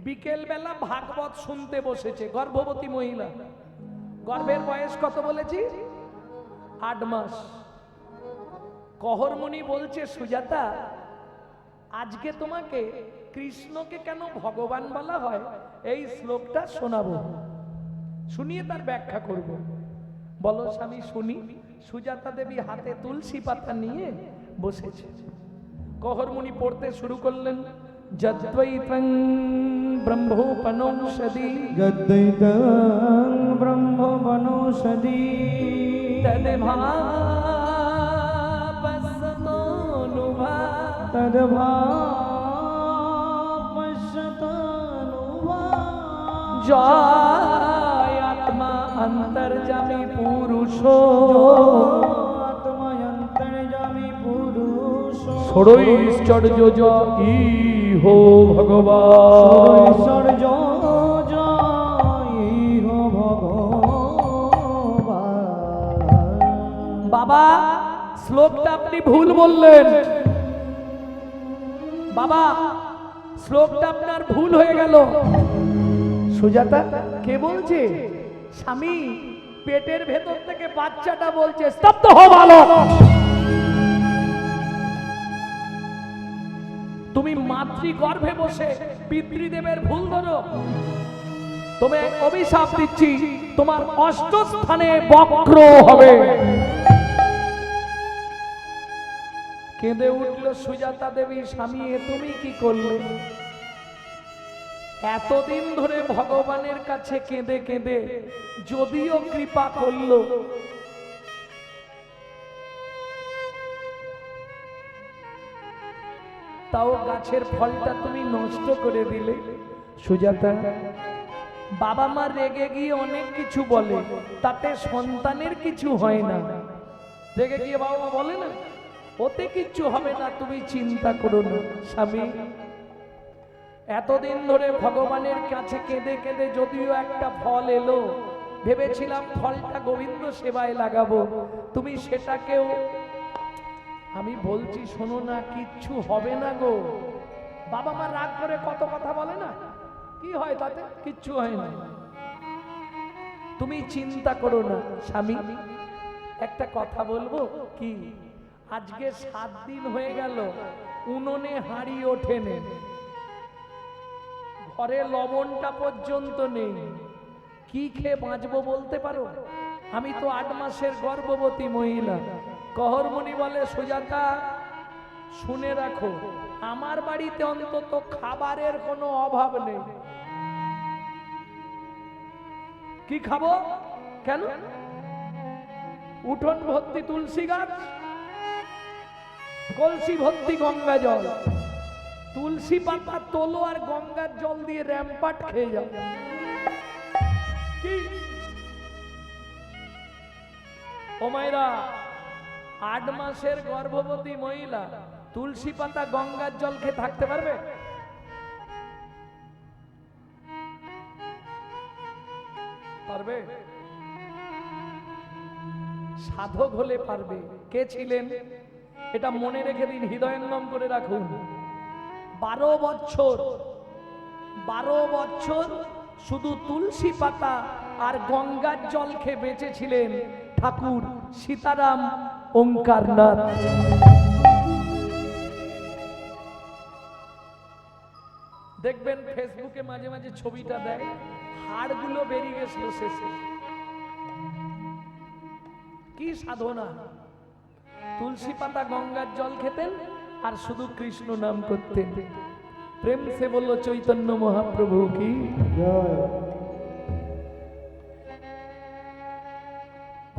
বিকেল বেলা ভাগবত শুনতে বসেছে গর্ভবতী মহিলা। গর্ভের বয়স কত বলেছি? 8 মাস। কহরমণি বলছে, সুজাতা আজকে তোমাকে কৃষ্ণকে কেন ভগবান বলা হয় এই শ্লোকটা শোনাবো, শুনিয়ে তার ব্যাখ্যা করব। বলো স্বামী শুনি। সুজাতা দেবী হাতে তুলসী পাতা নিয়ে বসেছে। কহরমণি পড়তে শুরু করলেন, যদ্বৈতং ব্রহ্মোপনৌষধি যদ্বৈতং ব্রহ্মবনৌষধি তদ্ভাবস্তনুভা তদ্ভাবস্তনুভা জয় আত্মা অন্তর্যামী পুরুষ আত্ময়ন্তর্যামী পুরুষ ষড়ৈশ্চর্য ইহো ভগবান। ঐশ্বর্য জয় হো ভগবান। বাবা শ্লোকটা আপনি ভুল বললেন, বাবা শ্লোকটা আপনার ভুল হয়ে গেল। সুজাতা কে বলছে? স্বামী পেটের ভেতর থেকে বাচ্চাটা বলছে। স্তব্ধ হও বালক, তুমি মাতৃগর্ভে বসে পিতৃদেবের ভুল ধরো। তুমি অভিশাপ দিচ্ছি, তোমার 8 স্থানে বক্র হবে। কেঁদে উঠল সুজাতা দেবী, স্বামী এ তুমি কি করলে? এতদিন ধরে ভগবানের কাছে কেঁদে কেঁদে যদিও কৃপা করলো, তাও গাছের ফলটা তুমি নষ্ট করে দিলে। সুজাতা, বাবা মা রেগে গিয়ে অনেক কিছু বলে, তাতে সন্তানের কিছু হয় না। রেগে গিয়ে বাবা মা বলে না, ওতে কিচ্ছু হবে না, তুমি চিন্তা করো না। স্বামী এতদিন ধরে ভগবানের কাছে কেঁদে কেঁদে যদিও একটা ফল এলো, ভেবেছিলাম ফলটা গোবিন্দ সেবায় লাগাবো, তুমি সেটাকেও, আমি বলছি শোনো না, কিচ্ছু হবে না গো। বাবা মা রাগ করে কত কথা বলে না, কি হয় তাতে? কিচ্ছু হয় না, তুমি চিন্তা করো না। স্বামী একটা কথা বলবো কি, আজকে 7 দিন হয়ে গেল উনুনে হাঁড়ি ওঠেনে, ঘরে লবণটা পর্যন্ত নেই, কি খেয়ে বাঁচবো বলতে পারো? আমি তো 8 মাসের গর্ভবতী মহিলা। কহরমণি বলে, সুজাতা শুনে রাখো, আমার বাড়িতে অন্তত খাবারের কোনো অভাব নেই। কি খাবো? কেন? উঠোন ভর্তি তুলসী গাছ, কলসি ভর্তি গঙ্গা জল। তুলসী পাতা তোলো আর গঙ্গার জল দিয়ে র্যাম্পাট খেয়ে যাও। কি ও মায়েরা, 8 মাসের গর্ভবতী মহিলা তুলসী পাতা গঙ্গার জল খেয়ে থাকতে পারবে? পারবে? সাধক হলে পারবে। কে ছিলেন এটা মনে রেখে দিন, হৃদয়ঙ্গম করে রাখুন। 12 বছর শুধু তুলসী পাতা আর গঙ্গার জল খেয়ে বেঁচেছিলেন ঠাকুর সীতারাম ওঙ্কারনাথ। দেখবেন ফেসবুকে মাঝে মাঝে ছবিটা দেয়, হাড়গুলো বেরিয়ে গেছিল শেষে। কি সাধনা! তুলসী পাতা গঙ্গার জল খেতেন আর শুধু কৃষ্ণ নাম করতেন। প্রেম সে বলল চৈতন্য মহাপ্রভু কি জয়।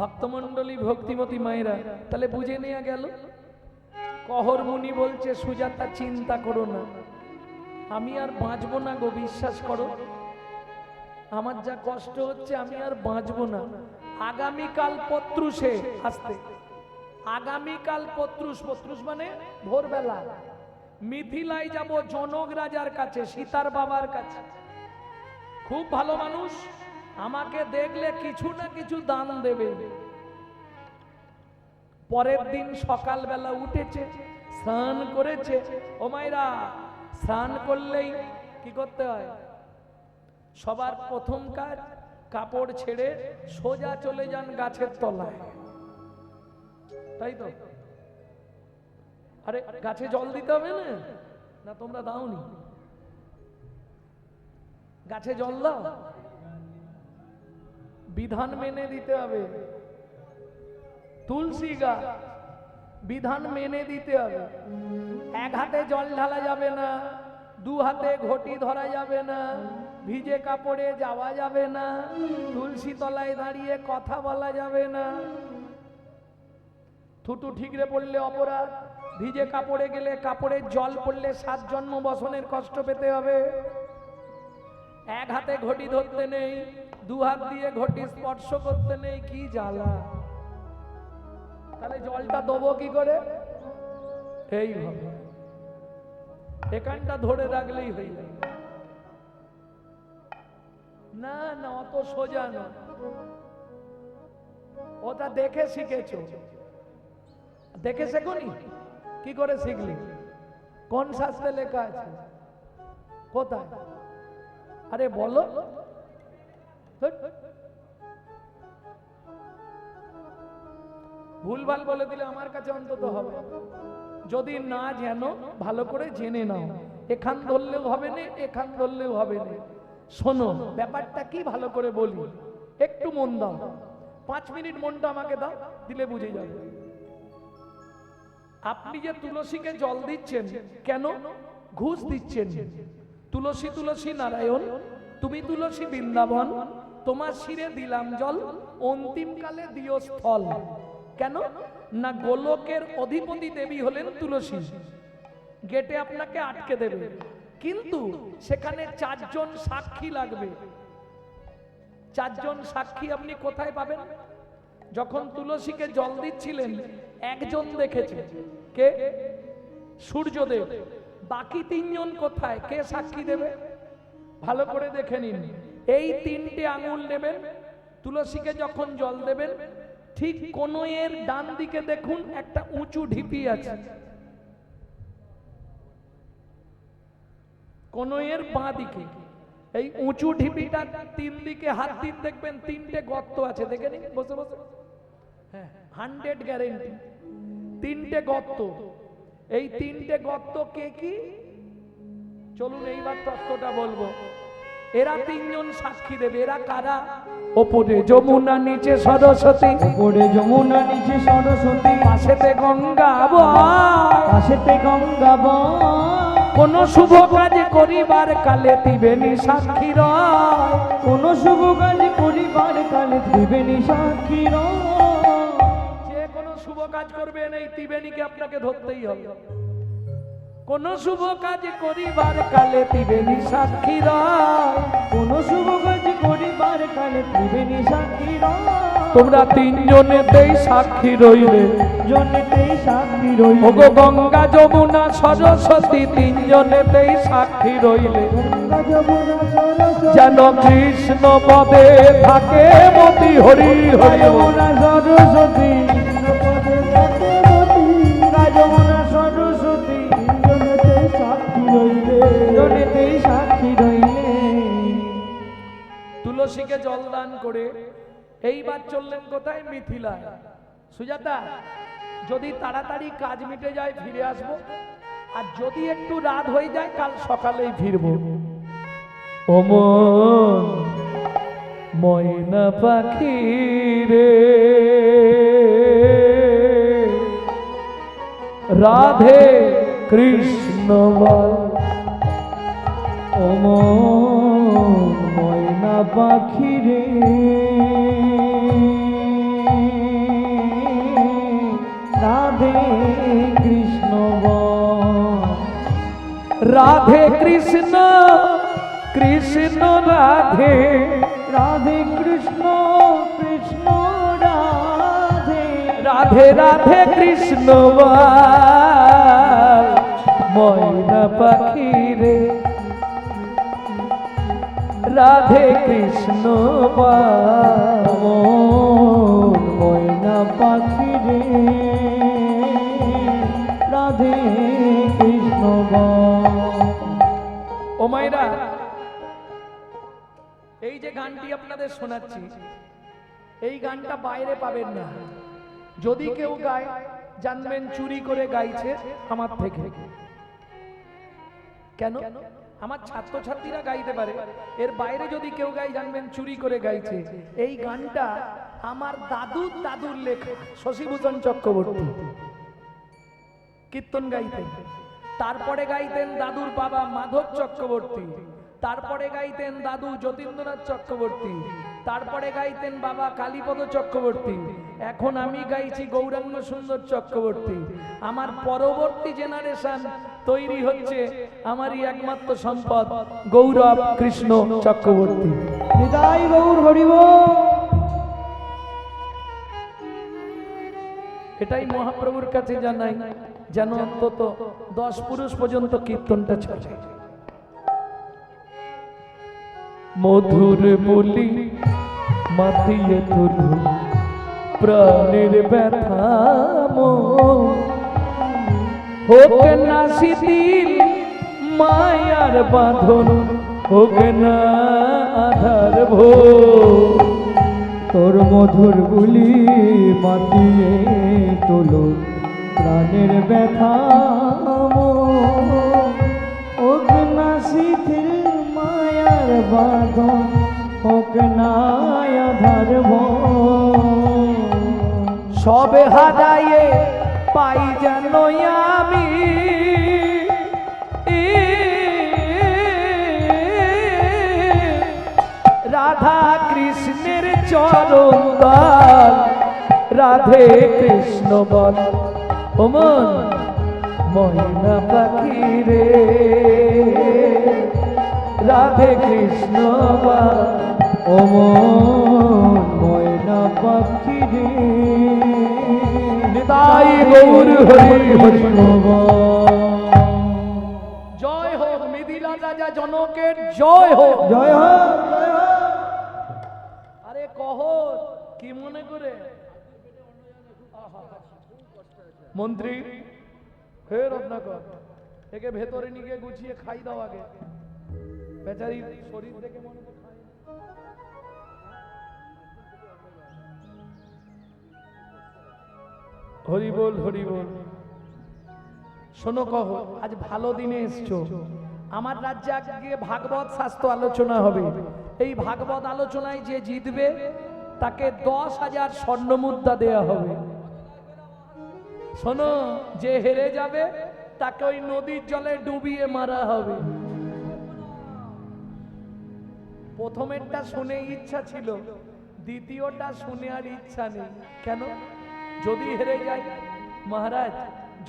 ভক্তমণ্ডলী, ভক্তিমতী মায়েরা, তাহলে বুঝে নেওয়া গেল কহর মুনি বলছে সুজাতা চিন্তা করো না, আমি আর বাঁচবো না গো, বিশ্বাস করো আমার যা কষ্ট হচ্ছে আমি আর বাঁচবো না। আগামীকাল পত্রুষে আসতে, আগামীকাল পত্রুষ, পত্রুষ মানে ভোরবেলা, মিথিলায় যাব জনক রাজার কাছে, সীতার বাবার কাছে। খুব ভালো মানুষ, আমাকে দেখলে কিছু না কিছু দান দেবে। পরের দিন সকালবেলা উঠেছে, স্নান করেছে। ও মায়েরা, স্নান করলেই কি করতে হয়? সবার প্রথম কাজ কাপড় ছেড়ে সোজা চলে যান গাছের তলায়, তাই তো? আরে গাছে জল দিতে হবে না? না তোমরা দাওনি? গাছে জল দাও, বিধান মেনে দিতে হবে। তুলসী গাছ, বিধান মেনে দিতে হবে। এক হাতে জল ঢালা যাবে না, 2 হাতে ঘটি ধরা যাবে না, ভিজে কাপড়ে যাওয়া যাবে না, তুলসী তলায় দাঁড়িয়ে কথা বলা যাবে না, থুতু ঠিকরে পড়লে অপরাধ, ভিজে কাপড়ে গেলে কাপড়ের জল পড়লে 7 জন্ম বসনের কষ্ট পেতে হবে। এক হাতে ঘটি ধরতে নেই, 2 হাত দিয়ে ঘটি স্পর্শ করতে নেই, কি জ্বালা! তাহলে জলটা দেবো কি করে? এইভাবে এখানটা ধরে রাখলেই হয়ে যায়। না না, অত সোজা না, ওটা দেখে শিখেছো। দেখে শেখনি? কি করে শিখলি? কোন শাস্ত্রে লেখা আছে? কোথায়? আরে বলো। ভুলভাল বলে দিলে আমার কাছে অন্তত হবে। যদি না জানো ভালো করে জেনে নাও, এখান ধরলেও হবে না, এখান ধরলেও হবে না। শোনো ব্যাপারটা কি ভালো করে বলি, একটু মন দাও। 5 মিনিট মনটা আমাকে দাও, দিলে বুঝে যাবে। আপনি যে তুলসীকে জল দিচ্ছেন, কেন ঘুষ দিচ্ছেন? তুলসী তুলসী নারায়ণ, তুমি তুলসী বৃন্দাবন, তোমার শিরে দিলাম জল, অন্তিমকালে দিও স্থল। কেন না? গোলকের অধিপতি দেবী হলেন তুলসী, গেটে আপনাকে আটকে দেবে, কিন্তু সেখানে 4 জন সাক্ষী লাগবে। 4 জন সাক্ষী আপনি কোথায় পাবেন? যখন তুলসীকে জল দিচ্ছিলেন একজন দেখেছে, কে? সূর্যদেব। বাকি 3 জন কোথায়? কে সাক্ষী দেবে? ভালো করে দেখে নিন। এই 3টে আঙুল নেবেন, তুলসীকে যখন জল দেবেন ঠিক কোণের ডান দিকে দেখুন একটা উঁচু ঢিপি আছে, কোণের বাঁ দিকে এই উঁচু ঢিপিটা 3 দিকে হাত দিন, দেখবেন 3টে গর্ত আছে। দেখে নিন বসে বসে। হ্যাঁ, 100 গ্যারেন্টি 3টে গর্ত। এই 3টে গর্ত কে কি? চলুন এইবার তত্ত্বটা বলবো। এরা তিনজন সাক্ষী দেবে। এরা কারা? ওপরে যমুনা নিচে সরস্বতী, ওপরে যমুনা নিচে সরস্বতী, পাশেতে গঙ্গা বয়। পাশেতে গঙ্গা বয়। কোন শুভ কাজ করিবার কালে ত্রিবেণী সাক্ষী রয়। কোন শুভ কাজ করিবার কালে ত্রিবেণী সাক্ষী রয়। যে কোনো শুভ কাজ করবেন এই ত্রিবেণীকে আপনাকে ধরতেই হবে। কোন শুভ কাজ করিবার কালে ত্রিবেণী সাক্ষী রয়। কোন শুভ কাজ করিবার কালে ত্রিবেণী সাক্ষী রয়। তোমরা তিনজনেতেই সাক্ষী রইলে, জনেতেই সাক্ষী রইলে। ওগো গঙ্গা যমুনা সরস্বতী তিনজনেতেই সাক্ষী রইলে। গঙ্গা যমুনা সরস্বতী, যেন কৃষ্ণ পদে থাকে মতি হরি হরি। যমুনা সরস্বতী, পদে থাকে মতি। গঙ্গা যমুনা সরস্বতী, জনেতেই সাক্ষী রইলে। জনেতেই সাক্ষী রইলে। তুলসীকে জল দান করে এইবার চললেন কোথায়? মিথিলায়। সুজাতা, যদি তাড়াতাড়ি কাজ মিটে যায় ফিরে আসবো, আর যদি একটু রাত হয়ে যায় কাল সকালেই ফিরবো। ওমন ময়না পাখি রে, রাধে কৃষ্ণ বল। ওমন ময়না পাখি রে, রাধে কৃষ্ণ বল। রাধে কৃষ্ণ কৃষ্ণ রাধে, রাধে কৃষ্ণ কৃষ্ণ রাধে। রাধে রাধে কৃষ্ণ বল। ময়না পাখি রে, রাধে কৃষ্ণ বল। ওমন ময়না পাখি রে, রাধে কৃষ্ণ বল। ও মায়েরা, এই যে গানটি আপনাদের শোনাচ্ছি, এই গানটা বাইরে পাবেন না। যদি কেউ গায় জানবেন চুরি করে গাইছে আমার থেকে। কেন? আমার ছাত্রছাত্রীরা গাইতে পারে, এর বাইরে যদি কেউ গায় জানবেন চুরি করে গাইছে। এই গানটা আমার দাদুর দাদুর লেখা। শশীভূষণ চক্রবর্তী কীর্তন গাইতেন, তারপরে গাইতেন দাদুর বাবা মাধব চক্রবর্তী, তারপরে গাইতেন দাদু যতীন্দ্রনাথ চক্রবর্তী, তারপরে গাইতেন বাবা কালীপদ চক্রবর্তী। এখন আমি গাইছি গৌরাঙ্গ সুন্দর চক্রবর্তী। আমার পরবর্তী জেনারেশন তৈরি হচ্ছে, আমারই একমাত্র সম্পদ গৌরব কৃষ্ণ চক্রবর্তী। নিতাই গৌর হরিব। এটাই মহাপ্রভুর কাছে জানাই, যেন অন্তত 10 পুরুষ পর্যন্ত কীর্তনটা চলে। মধুর বলি মাতিয়ে তুলু প্রাণের ব্যথা হোক না শিথিল মায়ার বাঁধন, হোক না আধার ভো। তোর মধুর বুলি মাতিয়ে তোলো প্রাণের ব্যথা হোক না শিথিল মায়ার বাঁধন, হোক না আধার সবে হারাইয়ে পাই যেন আমি রাধা কৃষ্ণের চরণ দাল। রাধে কৃষ্ণ বল। ওমন ময়না পাখি রে, রাধে কৃষ্ণ বল। ওমন ময়না পাখি রে, নিতাই গৌর হরি হরি। জয় হোক মিথিলা রাজা জনকের জয় হোক। জয় হোক জয় হোক। আরে কহ কি মনে করে মন্ত্রী হে রত্নাকর, একে ভেতরে নিয়ে গুছিয়ে খাই দাও আগে, বেচারি শরীর দেখে মনে হয় খায়। হরি বল হরি বল। শোনো কহ, আজ ভালো দিনে এসছো, আমার রাজ্যে আজকে ভাগবত শাস্ত্র আলোচনা হবে। এই ভাগবত আলোচনায় যে জিতবে তাকে 10,000 স্বর্ণ মুদ্রা দেওয়া হবে। শোনো, যে হেরে যাবে তাকে ওই নদীর জলে ডুবিয়ে মারা হবে। প্রথমেরটা শুনে ইচ্ছা ছিল, দ্বিতীয়টা শুনে আর ইচ্ছা নেই। কেন? যদি হেরে যাই, মহারাজ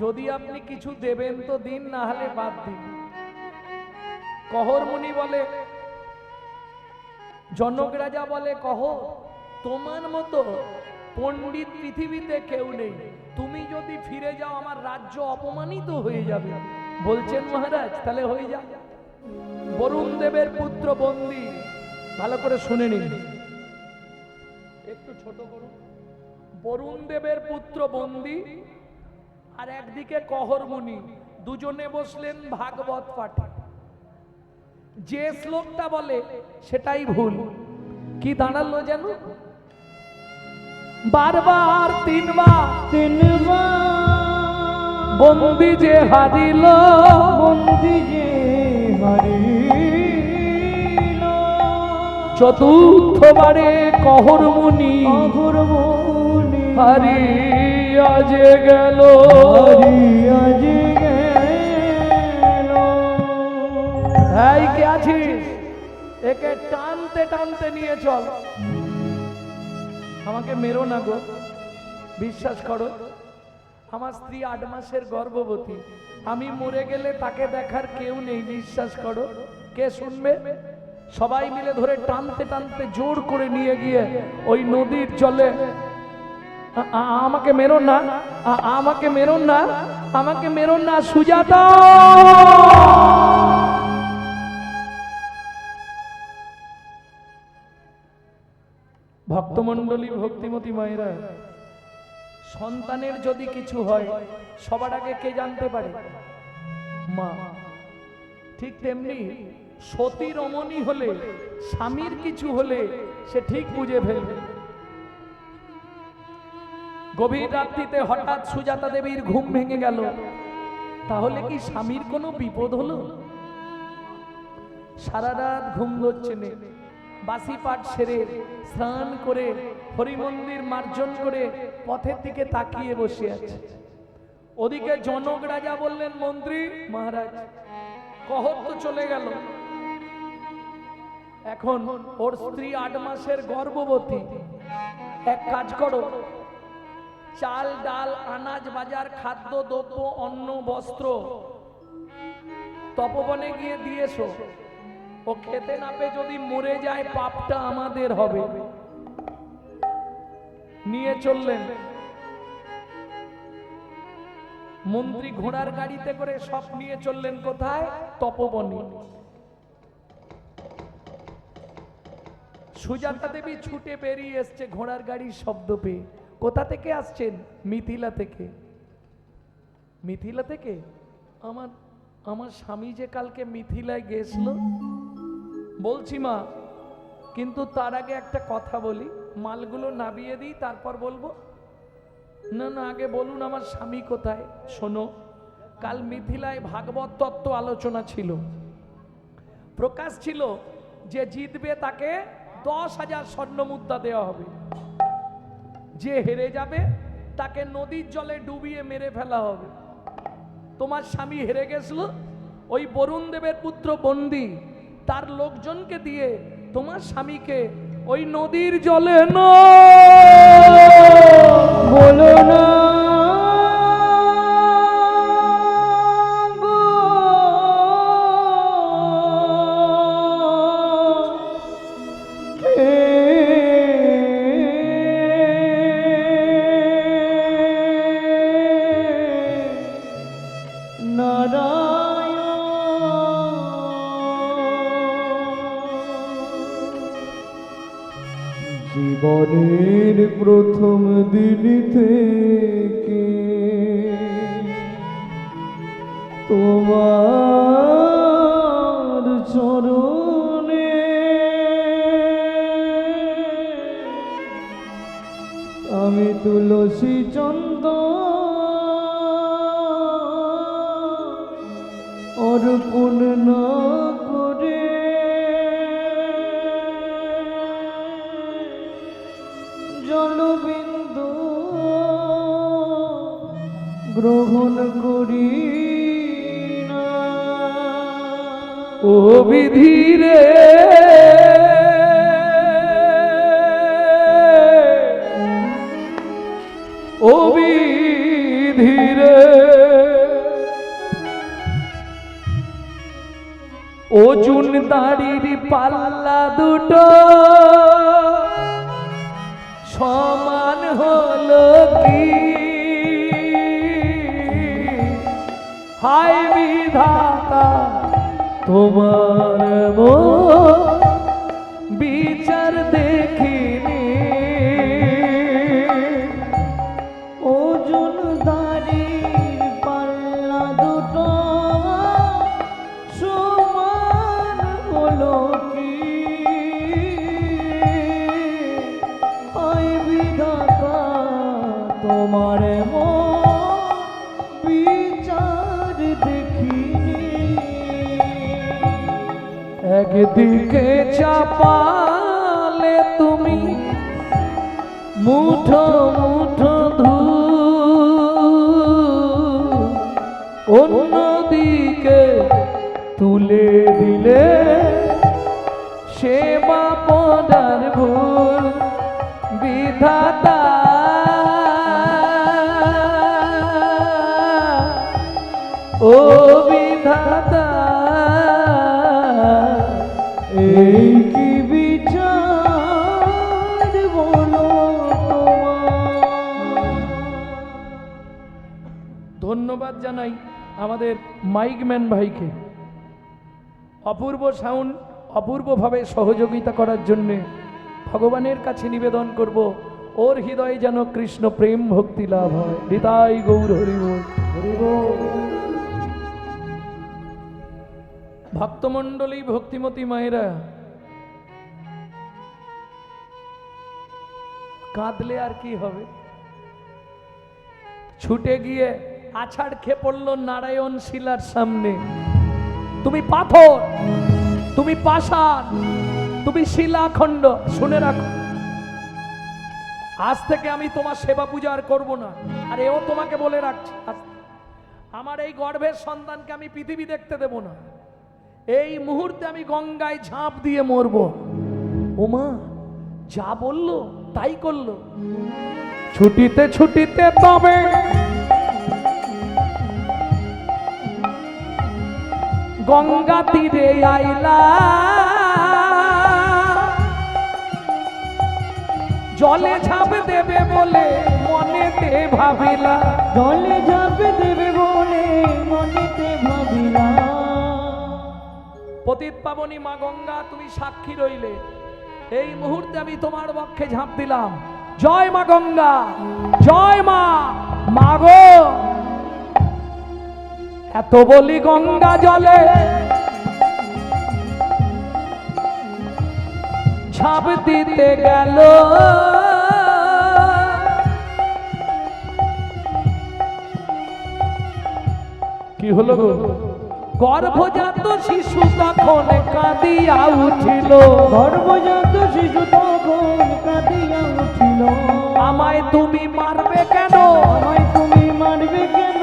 যদি আপনি কিছু দেবেন তো দিন, না হলে বাদ দিন। কহর মুনি বলে, জনক রাজা বলে, কহ তোমার মতো পণ্ডিত পৃথিবীতে কেউ নেই, তুমি যদি ফিরে যাও আমার রাজ্য অপমানিত হয়ে যাবে। বলছেন মহারাজ তাহলে হয়ে যা। বরুণ দেবের পুত্র বন্দী, ভালো করে শুনে নিন, একটু ছোট করুন। বরুণ দেবের পুত্র বন্দী আর একদিকে কহর মুনি, দুজনে বসলেন ভাগবত পাঠে। যে শ্লোকটা বলে সেটাই ভুল। কি দাঁড়ালো যেন? বারবার তিনবার বন্দি যে হারিল, বন্দি যে হারিল, চতুর্থবারে কহর মুনি কহর মুনি হারিয়া যে গেল, হারিয়া যে গেল। এই কে আছিস? একে টানতে টানতে নিয়ে চল। আমাকে মেরো না গো, বিশ্বাস করো আমার স্ত্রী 8 মাসের গর্ভবতী, আমি মরে গেলে তাকে দেখার কেউ নেই। বিশ্বাস করো, কে শুনবে? সবাই মিলে ধরে টানতে টানতে জোর করে নিয়ে গিয়ে ওই নদীর জলে। আমাকে মেরো না, আমাকে মেরো না, আমাকে মেরো না, সুজাতা। ভক্তমণ্ডলী, ভক্তিমতী মায়েরা, সন্তানের যদি কিছু হয় সবার আগে কে জানতে পারে? মা। ঠিক তেমনি সতী রমণী হলে, স্বামীর কিছু হলে সে ঠিক বুঝে ফেলবে। গভীর রাত্রিতে হঠাৎ সুজাতা দেবীর ঘুম ভেঙে গেল, তাহলে কি স্বামীর কোনো বিপদ হলো? সারা রাত ঘুম হচ্ছে না, বাসি পাঠ সেরে স্নান করে হরিমন্দির মার্জন করে পথের দিকে তাকিয়ে বসে আছে। ওদিকে জনক রাজা বললেন, মন্ত্রী মহারাজ কহর তো চলে গেল, এখন ওর স্ত্রী 8 মাসের গর্ভবতী। এক কাজ করো, চাল ডাল আনাজ বাজার খাদ্য দ্রব্য অন্ন বস্ত্র তপবনে গিয়ে দিয়েছো। ও খেতে না পেয়ে যদি মরে যায় পাপটা আমাদের হবে। নিয়ে চললেন। মন্ত্রী ঘোড়ার গাড়িতে করে সব নিয়ে চললেন কোথায়? তপবনে। সুজাতা দেবী ছুটে বেরিয়ে এসছে ঘোড়ার গাড়ির শব্দ পেয়ে। কোথা থেকে আসছেন? মিথিলা থেকে। মিথিলা থেকে? আমার স্বামী যে কালকে মিথিলায় গেছিল। বলছি মা, কিন্তু তার আগে একটা কথা বলি, মালগুলো নাবিয়ে দিই তারপর বলবো। না না, আগে বলুন আমার স্বামী কোথায়। শোনো, কাল মিথিলায় ভাগবত তত্ত্ব আলোচনা ছিল। প্রকাশ ছিল যে জিতবে তাকে 10,000 স্বর্ণ মুদ্রা দেওয়া হবে, যে হেরে যাবে তাকে নদীর জলে ডুবিয়ে মেরে ফেলা হবে। তোমার স্বামী হেরে গেছিল, ওই বরুণ দেবের পুত্র বন্দী তার লোকজনকে দিয়ে তোমার স্বামীকে ওই নদীর জলে বলো না জীবনের প্রথম দিন থেকে তোমার চরণে আমি তুলসী চন্দন পূর্ণ করে জলবিন্দু গ্রহণ করি না। ও বিধিরে ও বিধিরে অর্জুন দাড়ির পাল্লা দুটো সমান হলো কি? হায় বিধাতা তোমার বিচার দেখিনি। ওজন দাড়ির পাল্লা দুটো সমান হলো কি? হায় বিধাতা তোমার বিচার দেখিনি। একদিকে চাপালে তুমি মুঠো মুঠো অন্যদিকে তুলে দিলে সেবা পদার ভুল। বিধাতা ও বিধাতা এই কি বিচার বলো তোমার? ধন্যবাদ জানাই আমাদের মাইকম্যান ভাইকে, অপূর্ব সাউন্ড অপূর্বভাবে সহযোগিতা করার জন্যে। ভগবানের কাছে নিবেদন করব ওর হৃদয়ে যেন কৃষ্ণ প্রেম ভক্তি লাভ হয়। হৃদয় গৌর হরি বল, হরি বল। ভক্তমণ্ডলী, ভক্তিমতী মায়েরা, কাঁদলে আর কি হবে? ছুটে গিয়ে আছাড় খেয়ে পড়লো নারায়ণ শিলার সামনে। তুমি পাথর, তুমি পাষাণ, তুমি শিলাখণ্ড। শুনে রাখো, আজ থেকে আমি তোমার সেবা পূজা আর করবো না। আর এও তোমাকে বলে রাখছি, আমার এই গর্ভের সন্তানকে আমি পৃথিবী দেখতে দেব না। এই মুহূর্তে আমি গঙ্গায় ঝাঁপ দিয়ে মরবো। ওমা যা বললো তাই করলো। ছুটিতে ছুটিতে তবে গঙ্গা তীরে আইলা, জলে ঝাঁপ দেবে বলে মনেতে ভাবিলা। জলে ঝাঁপ দেবে বলে মনেতে ভাবিলা। পতিত পাবনী মা গঙ্গা, তুমি সাক্ষী রইলে। এই মুহূর্তে আমি তোমার বক্ষে ঝাঁপ দিলাম। জয় মা গঙ্গা, জয় মা। মাগো এত বলি গঙ্গা জলে ঝাঁপ দিতে গেল, কি হলো গো? গর্ভজাত শিশু তখন কাঁদিয়া উঠিল। গর্ভজাত শিশু তখন কাঁদিয়া উঠিল। আমায় তুমি মারবে কেন? আমায় তুমি মারবে কেন?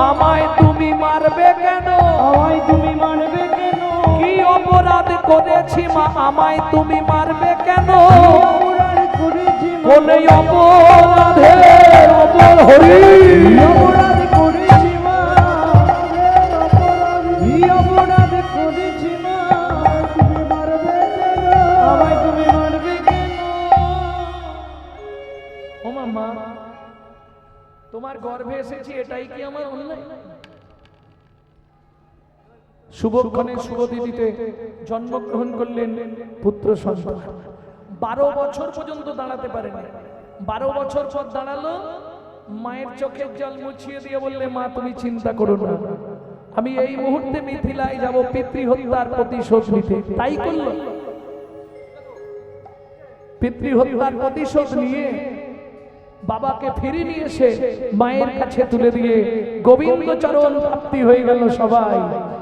আমায় তুমি মারবে কেন? আমায় তুমি মারবে কেন? কি অপরাধ করেছি মা? আমায় তুমি মারবে কেন? অপরাধ করেছি মা। কোন অপরাধে? হরি অপরাধ করেছি মা। অপরাধ করেছি মা। তুমি মারবে কেন? আমায় তুমি মারবে কেন? ও মা, তোমার গর্ভে এসেছি, এটাই কি আমার অন্যায়? শুভক্ষণে শুভ তিথিতে জন্মগ্রহণ করলেন পুত্র সন্তান। 12 বছর পর্যন্ত দাঁড়াতে পারেনি। 12 বছর পর দাঁড়ালো। মায়ের চোখের জল মুছিয়ে দিয়ে বললে, মা তুমি চিন্তা করো না, আমি এই মুহূর্তে মিথিলায় যাব পিতৃহত্যার প্রতিশোধ নিতে। তাই করলো। পিতৃহত্যার প্রতিশোধ নিয়ে বাবাকে ফিরে নিয়ে এসে মায়ের কাছে তুলে দিয়ে গোবিন্দ চরণ প্রাপ্তি হয়ে গেল সবাই।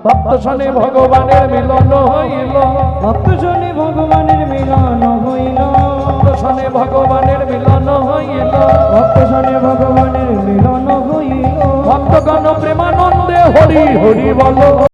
ভক্ত সনে ভগবানের মিলন হইল, ভক্ত শনি ভগবানের মিলন হইল, ভক্ত সনে ভগবানের মিলন হইল, ভক্ত শনি ভগবানের মিলন হইল। ভক্তগণ প্রেমানন্দে হরি হরি বলো।